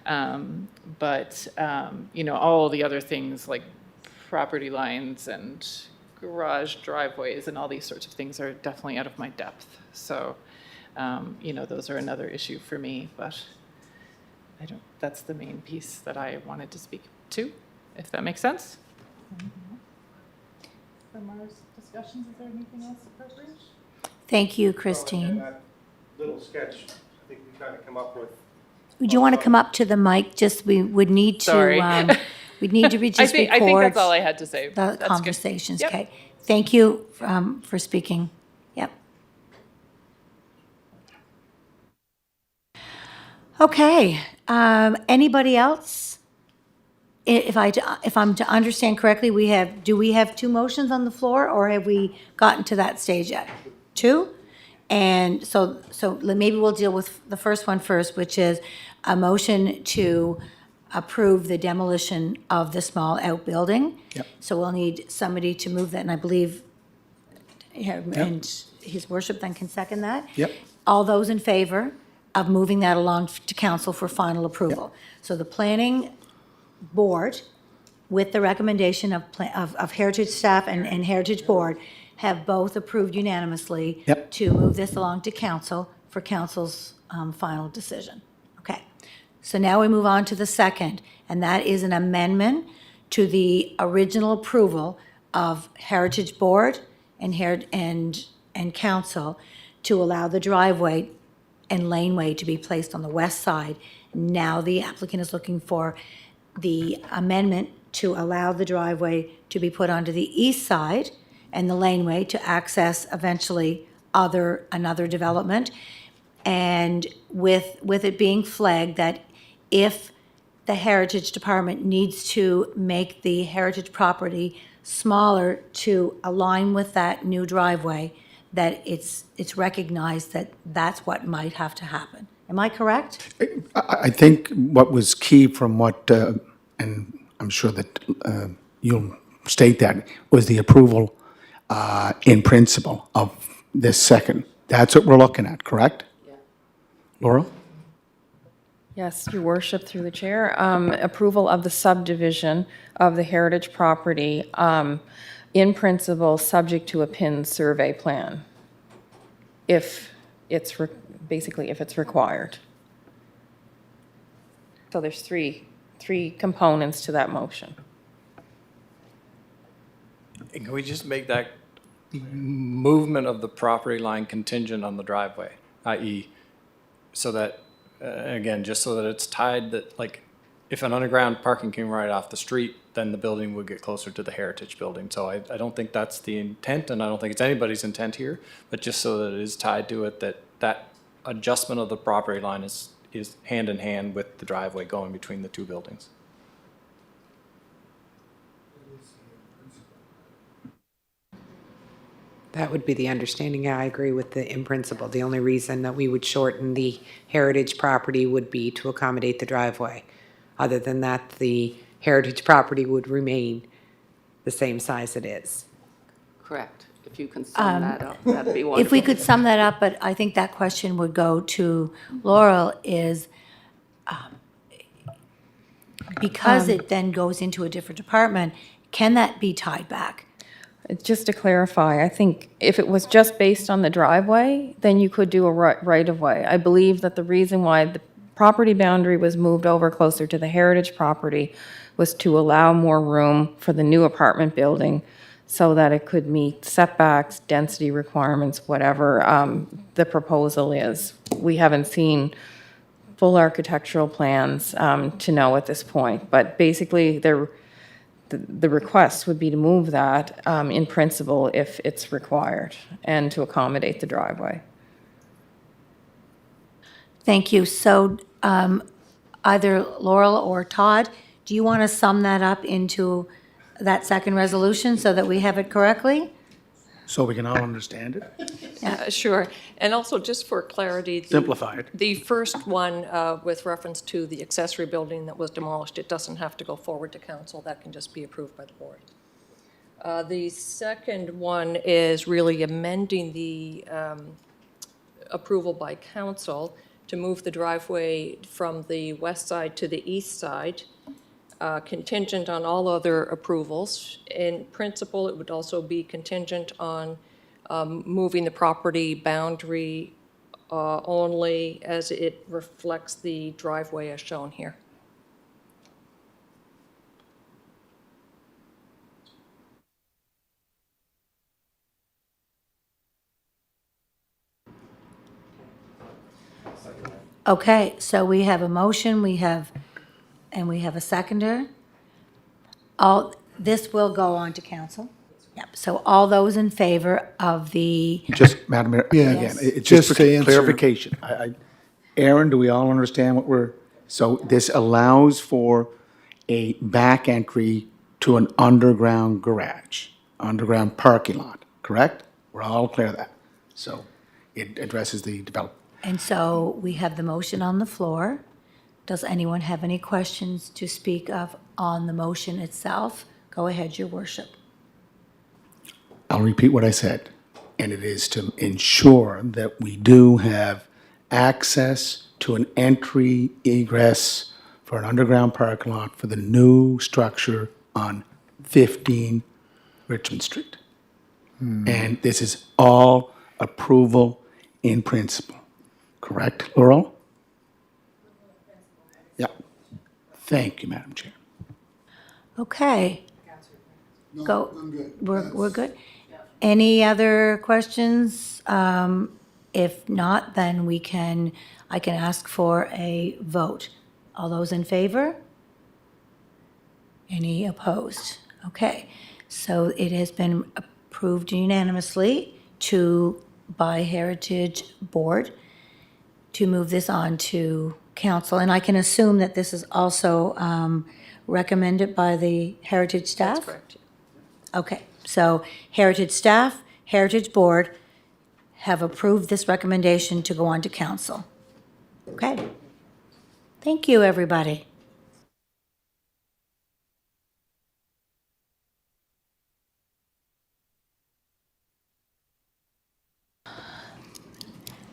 But all the other things like property lines and garage driveways and all these sorts of things are definitely out of my depth. So, those are another issue for me, but that's the main piece that I wanted to speak to, if that makes sense. From our discussions, is there anything else appropriate?
Thank you, Christine.
That little sketch, I think we kind of come up with.
Would you want to come up to the mic? Just, we would need to,
Sorry.
we'd need to just
I think
record
that's all I had to say.
the
That's good.
conversations.
Yep.
Okay. Thank you for speaking. Yep. Okay. Anybody else? If I'm to understand correctly, do we have two motions on the floor, or have we gotten to that stage yet? Two? And so maybe we'll deal with the first one first, which is a motion to approve the demolition of the small outbuilding.
Yep.
So we'll need somebody to move that, and I believe, and his worship then can second that.
Yep.
All those in favor of moving that along to council for final approval. So the planning board, with the recommendation of Heritage staff and Heritage Board, have both approved unanimously
Yep.
to move this along to council for council's final decision. Okay. So now we move on to the second, and that is an amendment to the original approval of Heritage Board and council to allow the driveway and laneway to be placed on the west side. Now the applicant is looking for the amendment to allow the driveway to be put onto the east side and the laneway to access eventually another development. And with it being flagged that if the Heritage Department needs to make the heritage property smaller to align with that new driveway, that it's recognized that that's what might have to happen. Am I correct?
I think what was key from what, and I'm sure that you'll state that, was the approval in principle of this second. That's what we're looking at, correct? Yeah. Laurel?
Yes, Your Worship, through the chair. Approval of the subdivision of the heritage property, in principle, subject to a PIN survey plan. If it's basically if it's required. So there's three components to that motion.
And can we just make that movement of the property line contingent on the driveway, i.e., so that, again, just so that it's tied that, like, if an underground parking came right off the street, then the building would get closer to the Heritage Building. So I don't think that's the intent, and I don't think it's anybody's intent here, but just so that it is tied to it, that adjustment of the property line is hand in hand with the driveway going between the two buildings.
That would be the understanding. I agree with the in principle. The only reason that we would shorten the heritage property would be to accommodate the driveway. Other than that, the heritage property would remain the same size it is.
Correct. If you can sum that up, that'd be wonderful.
If we could sum that up, but I think that question would go to Laurel, is because it then goes into a different department, can that be tied back?
Just to clarify, I think if it was just based on the driveway, then you could do a right-of-way. I believe that the reason why the property boundary was moved over closer to the heritage property was to allow more room for the new apartment building so that it could meet setbacks, density requirements, whatever the proposal is. We haven't seen full architectural plans to know at this point, but basically the request would be to move that in principle if it's required and to accommodate the driveway.
Thank you. So either Laurel or Todd, do you want to sum that up into that second resolution so that we have it correctly?
So we can all understand it?
Sure. And also, just for clarity.
Simplify it.
The first one with reference to the accessory building that was demolished, it doesn't have to go forward to council. That can just be approved by the board. The second one is really amending the approval by council to move the driveway from the west side to the east side, contingent on all other approvals. In principle, it would also be contingent on moving the property boundary only as it reflects the driveway as shown here.
Okay, so we have a motion, and we have a seconder. This will go on to council. Yep, so all those in favor of the,
Just, Madam Mayor,
Yeah,
again,
yes.
it's
Just
just for
to answer-
clarification. Aaron, do we all understand what so this allows for a back entry to an underground garage, underground parking lot, correct? We're all clear of that. So it addresses the development.
and so we have the motion on the floor. Does anyone have any questions to speak of on the motion itself? Go ahead, your worship.
I'll repeat what I said, and it is to ensure that we do have access to an entry egress for an underground parking lot for the new structure on 15 Richmond Street. And this is all approval in principle, correct, Laurel? Yeah. Thank you, Madam Chair.
Okay. Go. We're good? Any other questions? If not, then I can ask for a vote. All those in favor? Any opposed? Okay, so it has been approved unanimously by Heritage Board to move this on to council. And I can assume that this is also recommended by the Heritage staff?
That's correct.
Okay, so Heritage staff, Heritage Board have approved this recommendation to go on to council. Okay. Thank you, everybody.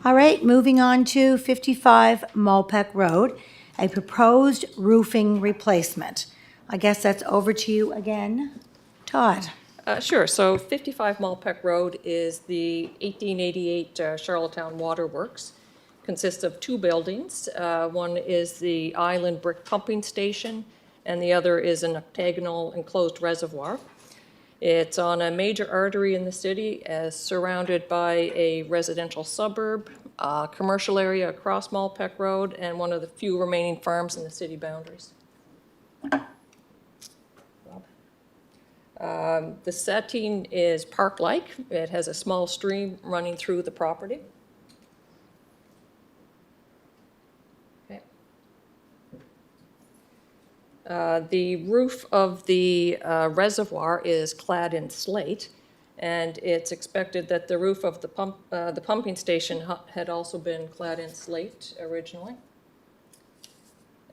All right, moving on to 55 Malpeck Road, a proposed roofing replacement. I guess that's over to you again, Todd.
Sure. So 55 Malpeck Road is the 1888 Charlottetown Water Works. consists of two buildings. One is the island brick pumping station, and the other is an octagonal enclosed reservoir. It's on a major artery in the city, surrounded by a residential suburb, a commercial area across Malpeck Road, and one of the few remaining farms in the city boundaries. The setting is park-like. It has a small stream running through the property. Okay. The roof of the reservoir is clad in slate, and it's expected that the roof of the pumping station had also been clad in slate originally.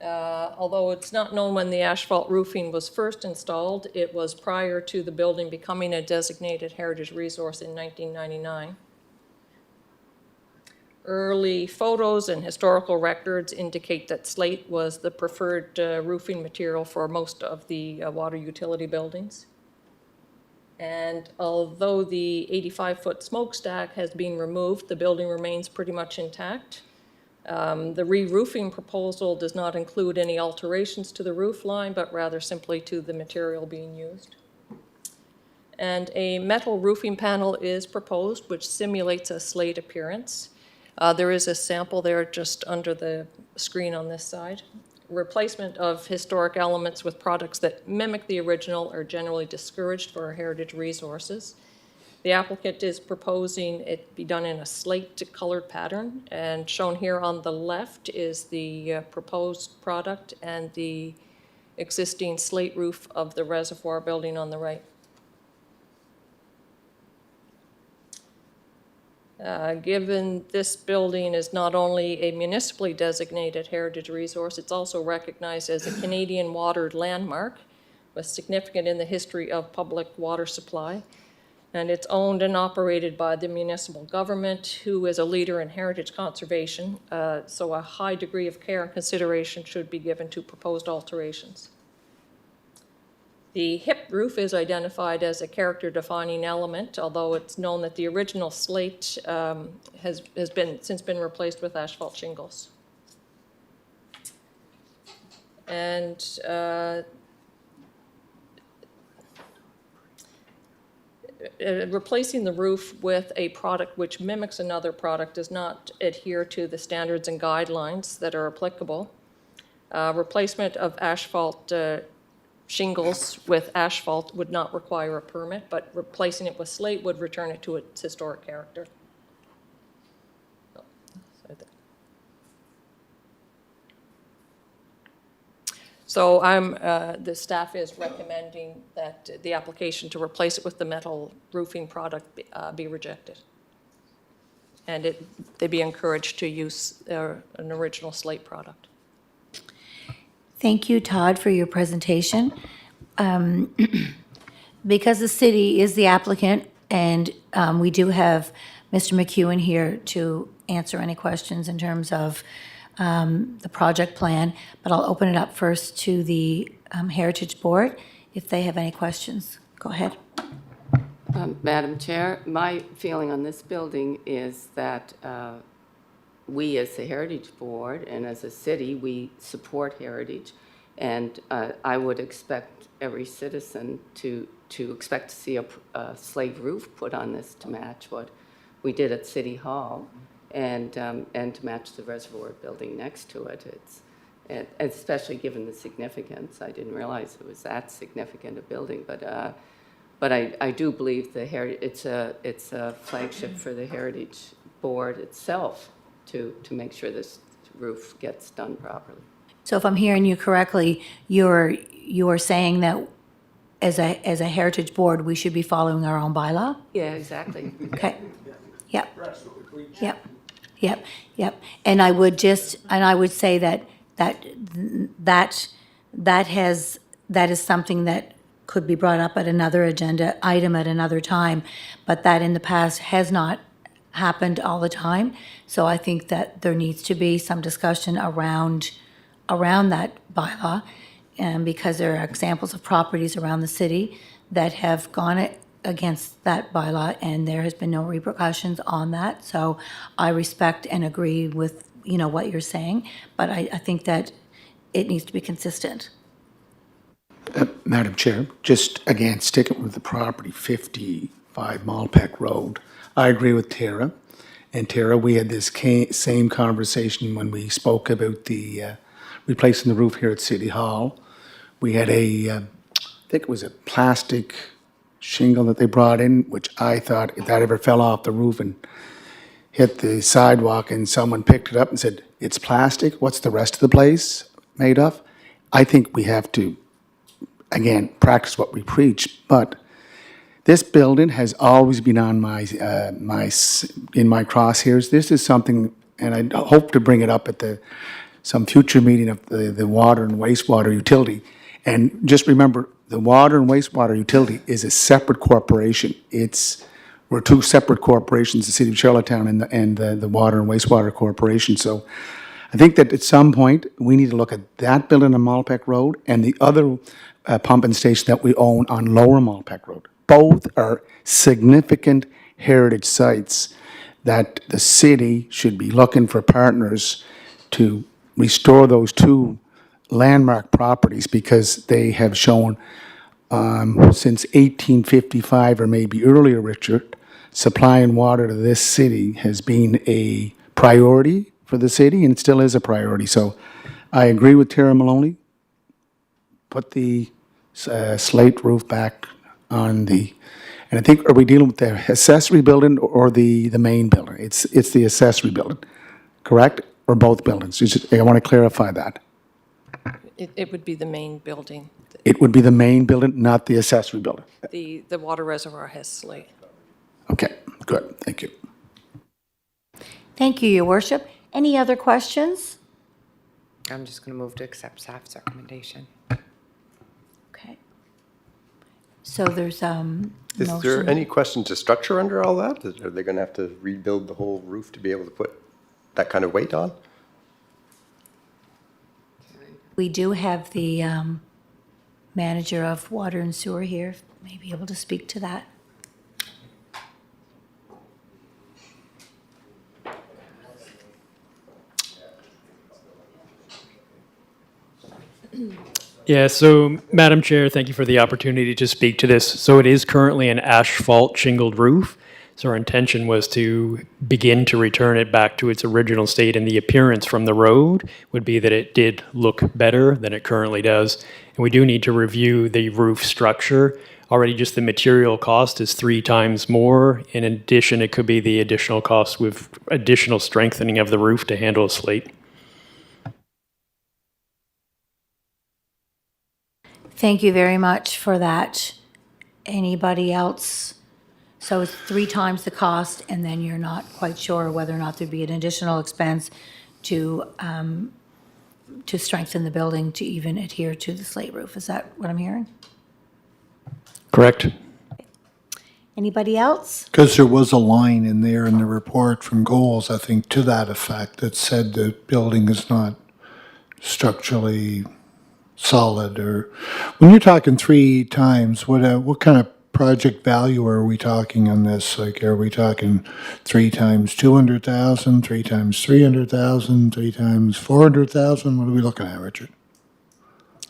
Although it's not known when the asphalt roofing was first installed, it was prior to the building becoming a designated heritage resource in 1999. Early photos and historical records indicate that slate was the preferred roofing material for most of the water utility buildings. And although the 85-foot smokestack has been removed, the building remains pretty much intact. The re-roofing proposal does not include any alterations to the roof line, but rather simply to the material being used. And a metal roofing panel is proposed, which simulates a slate appearance. There is a sample there just under the screen on this side. Replacement of historic elements with products that mimic the original are generally discouraged for heritage resources. The applicant is proposing it be done in a slate-colored pattern, and shown here on the left is the proposed product and the existing slate roof of the reservoir building on the right. Given this building is not only a municipally designated heritage resource, it's also recognized as a Canadian watered landmark, was significant in the history of public water supply. And it's owned and operated by the municipal government, who is a leader in heritage conservation, so a high degree of care and consideration should be given to proposed alterations. The hip roof is identified as a character-defining element, although it's known that the original slate has since been replaced with asphalt shingles. And replacing the roof with a product which mimics another product does not adhere to the standards and guidelines that are applicable. Replacement of asphalt shingles with asphalt would not require a permit, but replacing it with slate would return it to its historic character. So the staff is recommending that the application to replace it with the metal roofing product be rejected. And they be encouraged to use an original slate product.
Thank you, Todd, for your presentation. Because the city is the applicant, and we do have Mr. McEwen here to answer any questions in terms of the project plan, but I'll open it up first to the Heritage Board if they have any questions. Go ahead.
Madam Chair, my feeling on this building is that we as the Heritage Board and as a city, we support heritage. And I would expect every citizen to expect to see a slate roof put on this to match what we did at City Hall and to match the reservoir building next to it. And especially given the significance. I didn't realize it was that significant a building, but I do believe it's a flagship for the Heritage Board itself to make sure this roof gets done properly.
So if I'm hearing you correctly, you're saying that as a Heritage Board, we should be following our own bylaw?
Yeah, exactly.
Okay. Yep. Yep. And I would say that is something that could be brought up at another agenda item at another time, but that in the past has not happened all the time. So I think that there needs to be some discussion around that bylaw, because there are examples of properties around the city that have gone against that bylaw, and there has been no repercussions on that. So I respect and agree with, what you're saying, but I think that it needs to be consistent.
Madam Chair, just again, sticking with the property, 55 Malpeck Road. I agree with Tara. And Tara, we had this same conversation when we spoke about the replacing the roof here at City Hall. We had I think it was a plastic shingle that they brought in, which I thought if that ever fell off the roof and hit the sidewalk and someone picked it up and said, it's plastic, what's the rest of the place made of? I think we have to, again, practice what we preach, but this building has always been on in my crosshairs. This is something, and I hope to bring it up at some future meeting of the water and wastewater utility. And just remember, the water and wastewater utility is a separate corporation. We're two separate corporations, the City of Charlottetown and the Water and Wastewater Corporation. So I think that at some point, we need to look at that building on Malpeck Road and the other pumping station that we own on Lower Malpeck Road. Both are significant heritage sites that the city should be looking for partners to restore those two landmark properties, because they have shown since 1855 or maybe earlier, Richard, supplying water to this city has been a priority for the city, and it still is a priority. So I agree with Tara Maloney. Put the slate roof back on and I think, are we dealing with the accessory building or the main building? It's the accessory building, correct? Or both buildings? I want to clarify that.
It would be the main building.
It would be the main building, not the accessory building.
The water reservoir has slate.
Okay, good, thank you.
Thank you, Your Worship. Any other questions?
I'm just going to move to accept staff's recommendation.
Okay. So there's
Is there any question to structure under all that? Are they going to have to rebuild the whole roof to be able to put that kind of weight on?
We do have the manager of water and sewer here, may be able to speak to that.
Yeah, so Madam Chair, thank you for the opportunity to speak to this. So it is currently an asphalt shingled roof. So our intention was to begin to return it back to its original state, and the appearance from the road would be that it did look better than it currently does. And we do need to review the roof structure. Already just the material cost is 3 times more. In addition, it could be the additional cost with additional strengthening of the roof to handle a slate.
Thank you very much for that. Anybody else? So it's 3 times the cost, and then you're not quite sure whether or not there'd be an additional expense to strengthen the building to even adhere to the slate roof. Is that what I'm hearing?
Correct.
Anybody else?
Because there was a line in there in the report from Goals, I think, to that effect, that said the building is not structurally solid. Or when you're talking 3 times, what kind of project value are we talking on this? Like, are we talking 3 times 200,000, 3 times 300,000, 3 times 400,000? What are we looking at, Richard?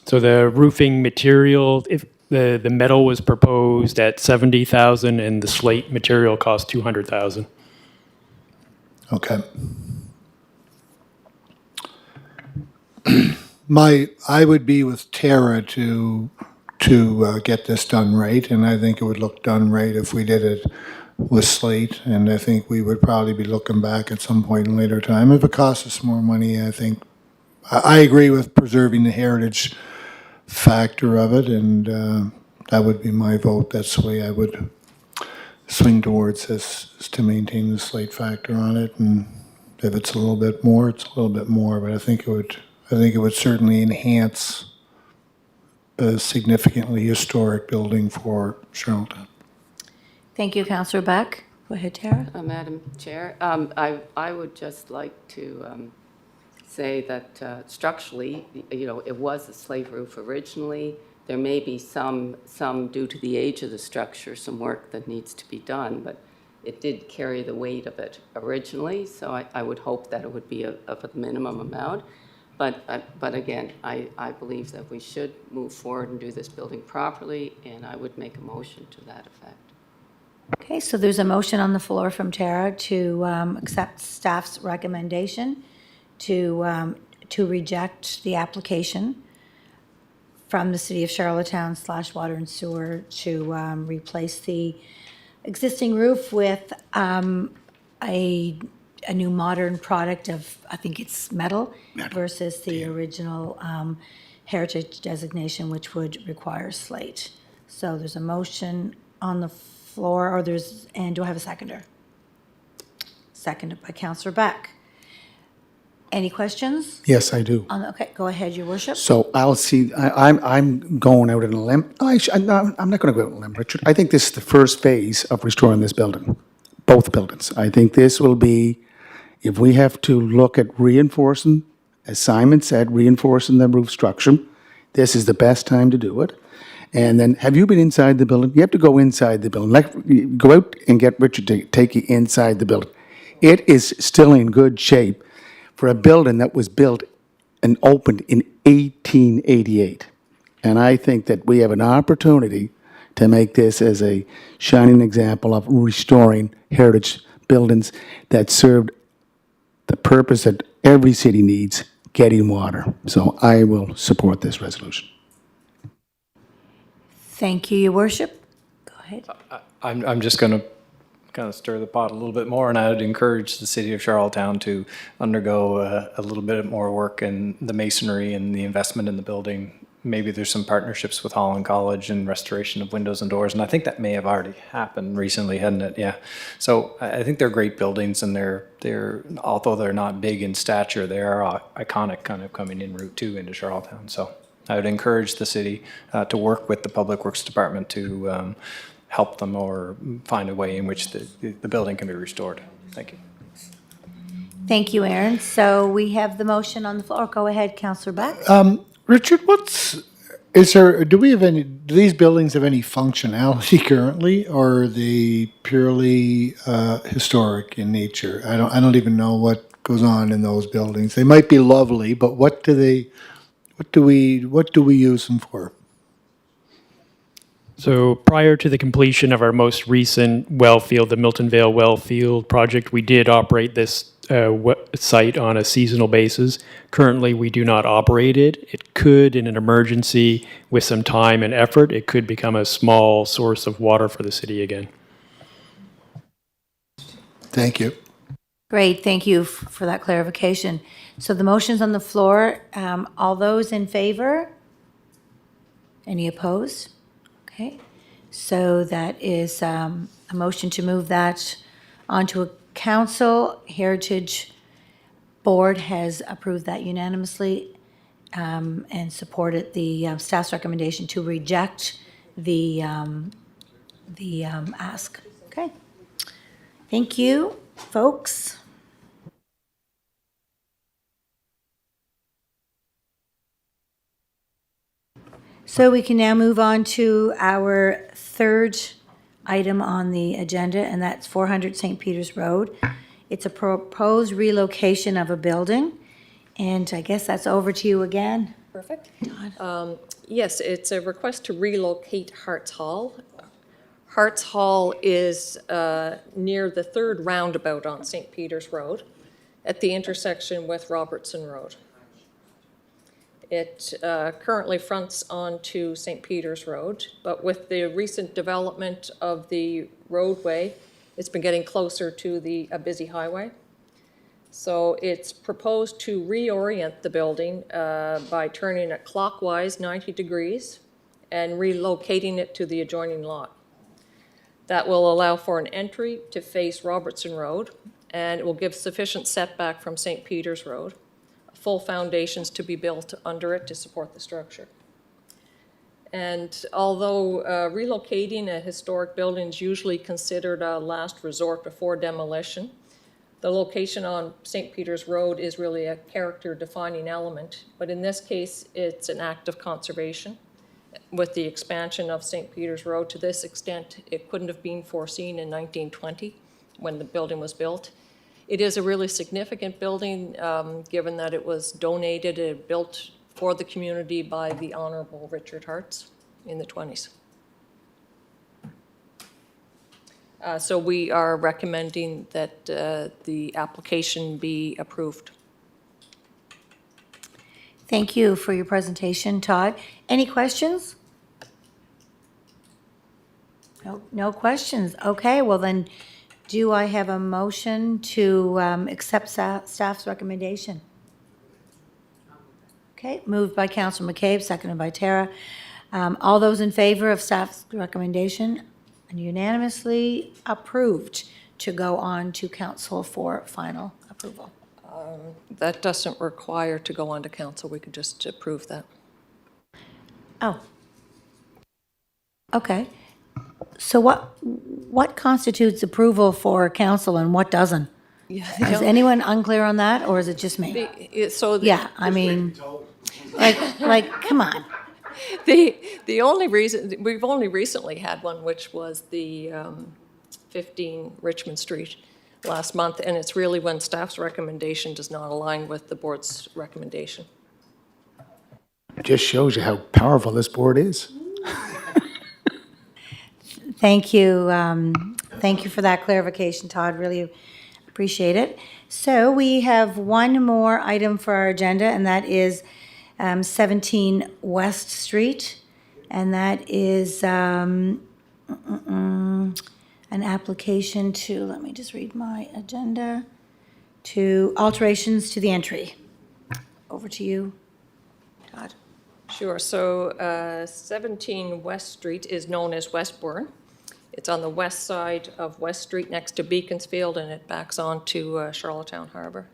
So the roofing material, if the metal was proposed at 70,000 and the slate material cost 200,000.
Okay. I would be with Tara to get this done right, and I think it would look done right if we did it with slate, and I think we would probably be looking back at some point in later time. If it costs us more money, I think, I agree with preserving the heritage factor of it, and that would be my vote. That's the way I would swing towards this, is to maintain the slate factor on it, and if it's a little bit more, it's a little bit more, but I think it would certainly enhance a significantly historic building for Charlottetown.
Thank you, Councillor Beck. Go ahead, Tara.
Madam Chair, I would just like to say that structurally, it was a slate roof originally. There may be some due to the age of the structure, some work that needs to be done, but it did carry the weight of it originally, so I would hope that it would be of a minimum amount. But again, I believe that we should move forward and do this building properly, and I would make a motion to that effect.
Okay, so there's a motion on the floor from Tara to accept staff's recommendation to reject the application from the City of Charlottetown / Water and Sewer to replace the existing roof with a new modern product of, I think it's metal versus the original heritage designation, which would require slate. So there's a motion on the floor, and do I have a seconder? Seconded by Councillor Beck. Any questions?
Yes, I do.
Okay, go ahead, Your Worship.
So I'm going out on a limb. I'm not going to go out on a limb, Richard. I think this is the first phase of restoring this building, both buildings. I think this will be, if we have to look at reinforcing, as Simon said, reinforcing the roof structure, this is the best time to do it. And then, have you been inside the building? You have to go inside the building. Go out and get Richard to take you inside the building. It is still in good shape for a building that was built and opened in 1888. And I think that we have an opportunity to make this as a shining example of restoring heritage buildings that served the purpose that every city needs, getting water. So I will support this resolution.
Thank you, Your Worship. Go ahead.
I'm just going to kind of stir the pot a little bit more, and I would encourage the city of Charlottetown to undergo a little bit more work in the masonry and the investment in the building. Maybe there's some partnerships with Holland College and restoration of windows and doors, and I think that may have already happened recently, hadn't it? Yeah. So I think they're great buildings, and they're although they're not big in stature, they are iconic, kind of coming in Route 2 into Charlottetown. So I would encourage the city to work with the Public Works Department to help them or find a way in which the building can be restored. Thank you.
Thank you, Aaron. So we have the motion on the floor. Go ahead, Councillor Beck.
Richard, do these buildings have any functionality currently, or are they purely historic in nature? I don't even know what goes on in those buildings. They might be lovely, but what do we use them for?
So prior to the completion of our most recent well field, the Milton Vale well field project, we did operate this site on a seasonal basis. Currently, we do not operate it. It could, in an emergency, with some time and effort, it could become a small source of water for the city again.
Thank you.
Great, thank you for that clarification. So the motion's on the floor. All those in favor? Any opposed? Okay, so that is a motion to move that onto a council. Heritage Board has approved that unanimously and supported the staff's recommendation to reject the ask. Okay, thank you, folks. So we can now move on to our third item on the agenda, and that's 400 St. Peter's Road. It's a proposed relocation of a building, and I guess that's over to you again.
Perfect. Yes, it's a request to relocate Harts Hall. Harts Hall is near the third roundabout on St. Peter's Road at the intersection with Robertson Road. It currently fronts onto St. Peter's Road, but with the recent development of the roadway, it's been getting closer to a busy highway. So it's proposed to reorient the building by turning it clockwise 90 degrees and relocating it to the adjoining lot. That will allow for an entry to face Robertson Road, and it will give sufficient setback from St. Peter's Road. Full foundations to be built under it to support the structure. And although relocating a historic building is usually considered a last resort before demolition, the location on St. Peter's Road is really a character-defining element. But in this case, it's an act of conservation. with the expansion of St. Peter's Road to this extent, it couldn't have been foreseen in 1920 when the building was built. It is a really significant building, given that it was donated and built for the community by the Honorable Richard Hartz in the 20s. So we are recommending that the application be approved.
Thank you for your presentation, Todd. Any questions? No questions. Okay, well then, do I have a motion to accept staff's recommendation? Okay, moved by Councilor McCabe, seconded by Tara. All those in favor of staff's recommendation, and unanimously approved to go on to council for final approval.
That doesn't require to go on to council. We could just approve that.
Oh. Okay. So what constitutes approval for council and what doesn't? Is anyone unclear on that, or is it just me? Yeah, I mean, like, come on.
The only reason, we've only recently had one, which was the 15 Richmond Street last month, and it's really when staff's recommendation does not align with the board's recommendation.
It just shows you how powerful this board is.
Thank you. Thank you for that clarification, Todd. Really appreciate it. So we have one more item for our agenda, and that is 17 West Street. And that is an application to, let me just read my agenda, to alterations to the entry. Over to you, Todd.
Sure. So 17 West Street is known as Westbourne. It's on the west side of West Street next to Beaconsfield, and it backs on to Charlottetown Harbor.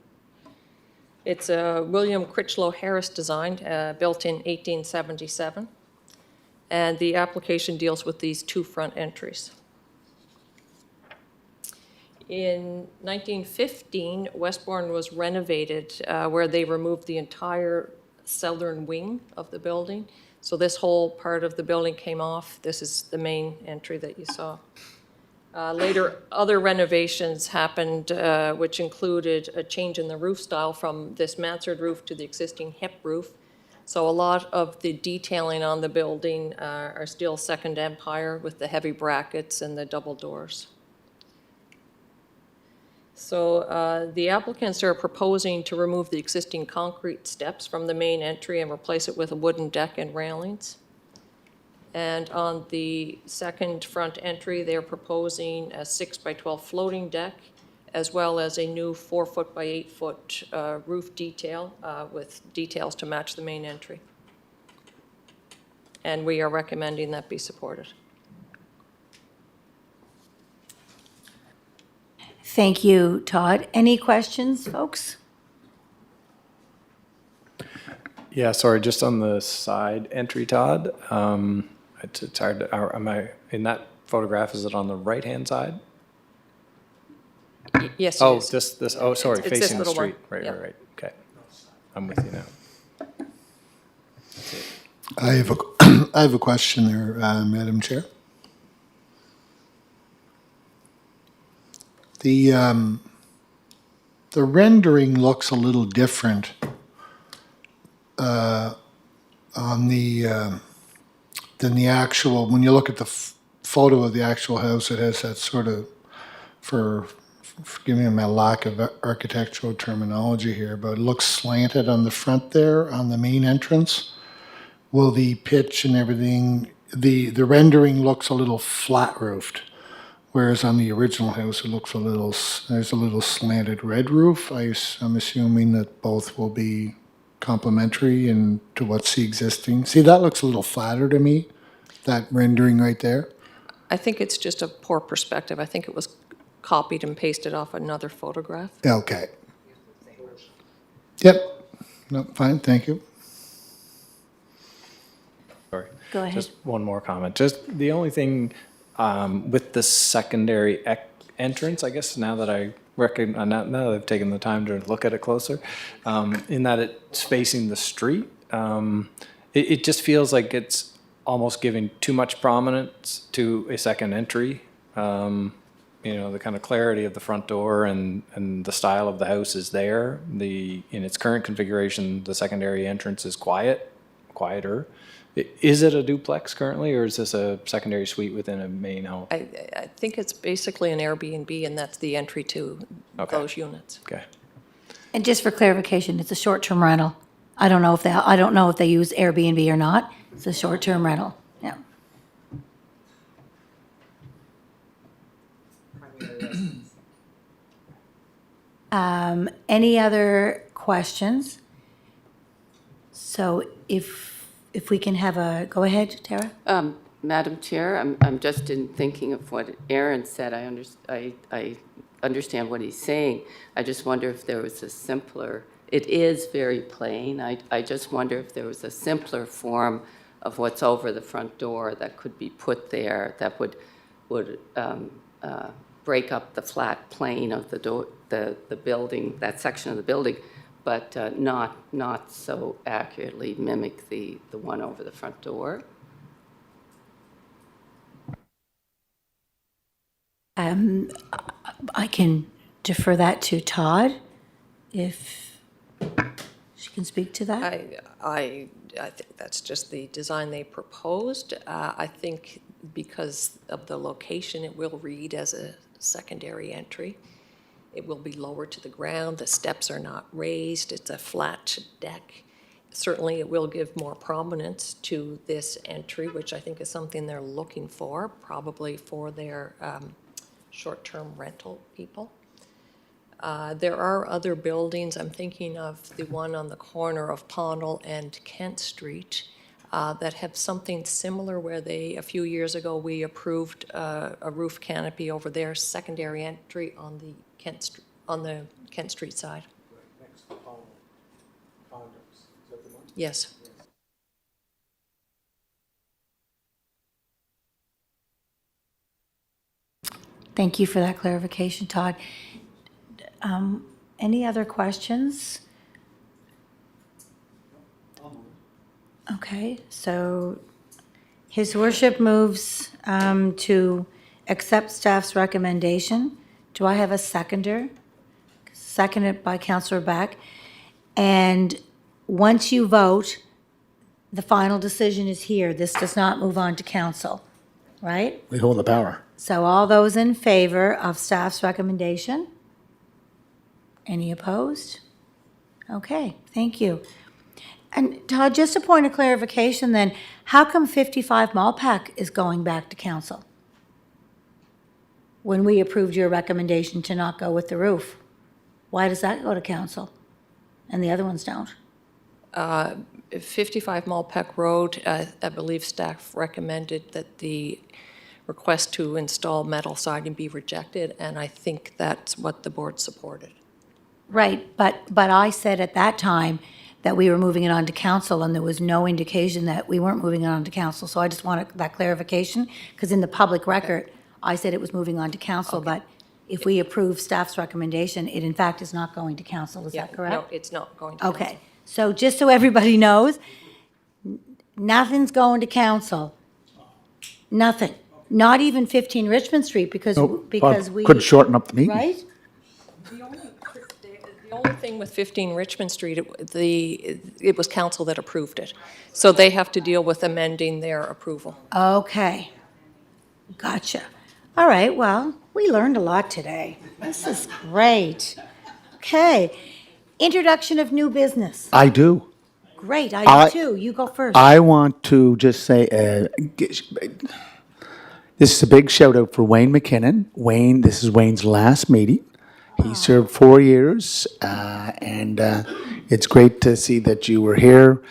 It's a William Critchlow Harris design, built in 1877. And the application deals with these two front entries. In 1915, Westbourne was renovated, where they removed the entire southern wing of the building. So this whole part of the building came off. This is the main entry that you saw. Later, other renovations happened, which included a change in the roof style from this mansard roof to the existing hip roof. So a lot of the detailing on the building are still Second Empire with the heavy brackets and the double doors. So the applicants are proposing to remove the existing concrete steps from the main entry and replace it with a wooden deck and railings. And on the second front entry, they're proposing a 6x12 floating deck, as well as a new 4-foot by 8-foot roof detail with details to match the main entry. And we are recommending that be supported.
Thank you, Todd. Any questions, folks?
Yeah, sorry, just on the side entry, Todd. It's hard to, am I, in that photograph, is it on the right-hand side?
Yes, it
Oh,
is.
this, oh, sorry,
It's this
facing the
little one.
street. Right,
Yeah.
right, okay. I'm with you now.
I have a question there, Madam Chair. The rendering looks a little different on the than the actual. When you look at the photo of the actual house, it has that sort of, forgive me my lack of architectural terminology here, but it looks slanted on the front there on the main entrance. Will the pitch and everything, the rendering looks a little flat roofed, whereas on the original house, it looks there's a little slanted red roof. I'm assuming that both will be complementary and to what's the existing. See, that looks a little flatter to me, that rendering right there.
I think it's just a poor perspective. I think it was copied and pasted off another photograph.
Okay. Yep. No, fine, thank you.
Sorry.
Go ahead.
Just one more comment. Just the only thing with the secondary entrance, I guess now that I recognize, now that I've taken the time to look at it closer, in that it's facing the street, it just feels like it's almost giving too much prominence to a second entry. You know, the kind of clarity of the front door and the style of the house is there. In its current configuration, the secondary entrance is quieter. Is it a duplex currently, or is this a secondary suite within a main home?
I think it's basically an Airbnb, and that's the entry to those units.
Okay.
And just for clarification, it's a short-term rental. I don't know if they use Airbnb or not. It's a short-term rental, yeah. Any other questions? So if we can have go ahead, Tara?
Madam Chair, I'm just in thinking of what Aaron said. I understand what he's saying. I just wonder if there was a simpler, it is very plain. I just wonder if there was a simpler form of what's over the front door that could be put there that would break up the flat plane of the door, the building, that section of the building, but not so accurately mimic the one over the front door.
I can defer that to Todd, if she can speak to that.
I think that's just the design they proposed. I think because of the location, it will read as a secondary entry. It will be lower to the ground. The steps are not raised. It's a flat deck. Certainly, it will give more prominence to this entry, which I think is something they're looking for, probably for their short-term rental people. There are other buildings. I'm thinking of the one on the corner of Pondell and Kent Street that have something similar where a few years ago, we approved a roof canopy over their secondary entry on the Kent Street side.
Next to condos. Is that the one?
Yes.
Thank you for that clarification, Todd. Any other questions? Okay, so His Worship moves to accept staff's recommendation. Do I have a seconder? Seconded by Councillor Beck. And once you vote, the final decision is here. This does not move on to council, right?
We hold the power.
So all those in favor of staff's recommendation? Any opposed? Okay, thank you. And Todd, just a point of clarification then, how come 55 Malpac is going back to council? When we approved your recommendation to not go with the roof? Why does that go to council and the other ones don't?
55 Malpeck Road, I believe staff recommended that the request to install metal siding be rejected, and I think that's what the board supported.
Right, but I said at that time that we were moving it on to council, and there was no indication that we weren't moving it on to council. So I just wanted that clarification, because in the public record, I said it was moving on to council, but if we approve staff's recommendation, it in fact is not going to council, is that correct?
No, it's not going to council.
Okay, so just so everybody knows, nothing's going to council. Nothing. Not even 15 Richmond Street, because we...
Couldn't shorten up the meeting.
Right?
The only thing with 15 Richmond Street, it was council that approved it. So they have to deal with amending their approval.
Okay. Gotcha. All right, well, we learned a lot today. This is great. Okay. Introduction of new business.
I do.
Great, I do too. You go first.
I want to just say, this is a big shout out for Wayne McKinnon. Wayne, this is Wayne's last meeting. He served 4 years, and it's great to see that you were here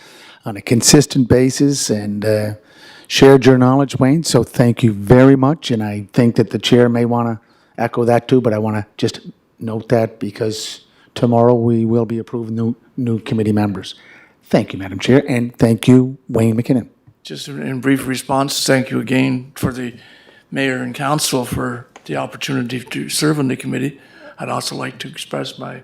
on a consistent basis and shared your knowledge, Wayne. So thank you very much, and I think that the chair may want to echo that too, but I want to just note that because tomorrow we will be approving new committee members. Thank you, Madam Chair, and thank you, Wayne McKinnon.
Just in brief response, thank you again for the mayor and council for the opportunity to serve on the committee. I'd also like to express my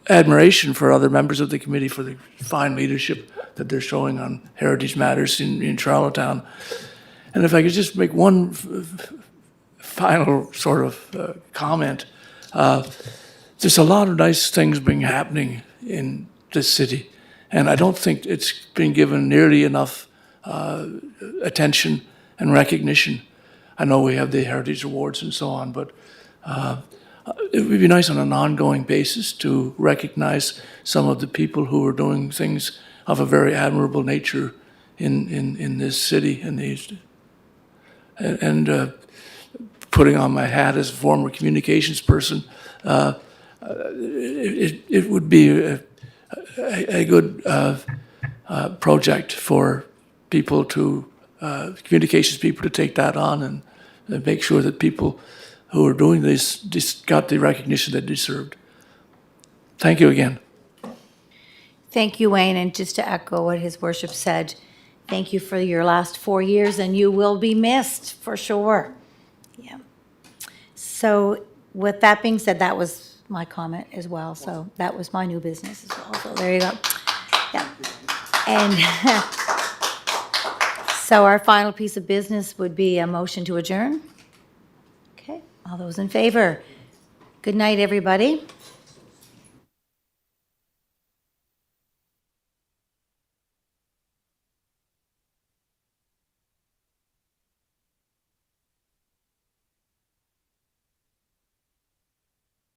admiration for other members of the committee for the fine leadership that they're showing on heritage matters in Charlottetown. And if I could just make one final sort of comment, there's a lot of nice things being happening in this city, and I don't think it's been given nearly enough attention and recognition. I know we have the Heritage Awards and so on, but it would be nice on an ongoing basis to recognize some of the people who are doing things of a very admirable nature in this city and putting on my hat as a former communications person, it would be a good project for people to, communications people to take that on and make sure that people who are doing this just got the recognition they deserved. Thank you again.
Thank you, Wayne, and just to echo what his worship said, thank you for your last 4 years, and you will be missed, for sure. Yeah. So with that being said, that was my comment as well, so that was my new business as well, so there you go. Yeah. And so our final piece of business would be a motion to adjourn. Okay, all those in favor? Good night, everybody.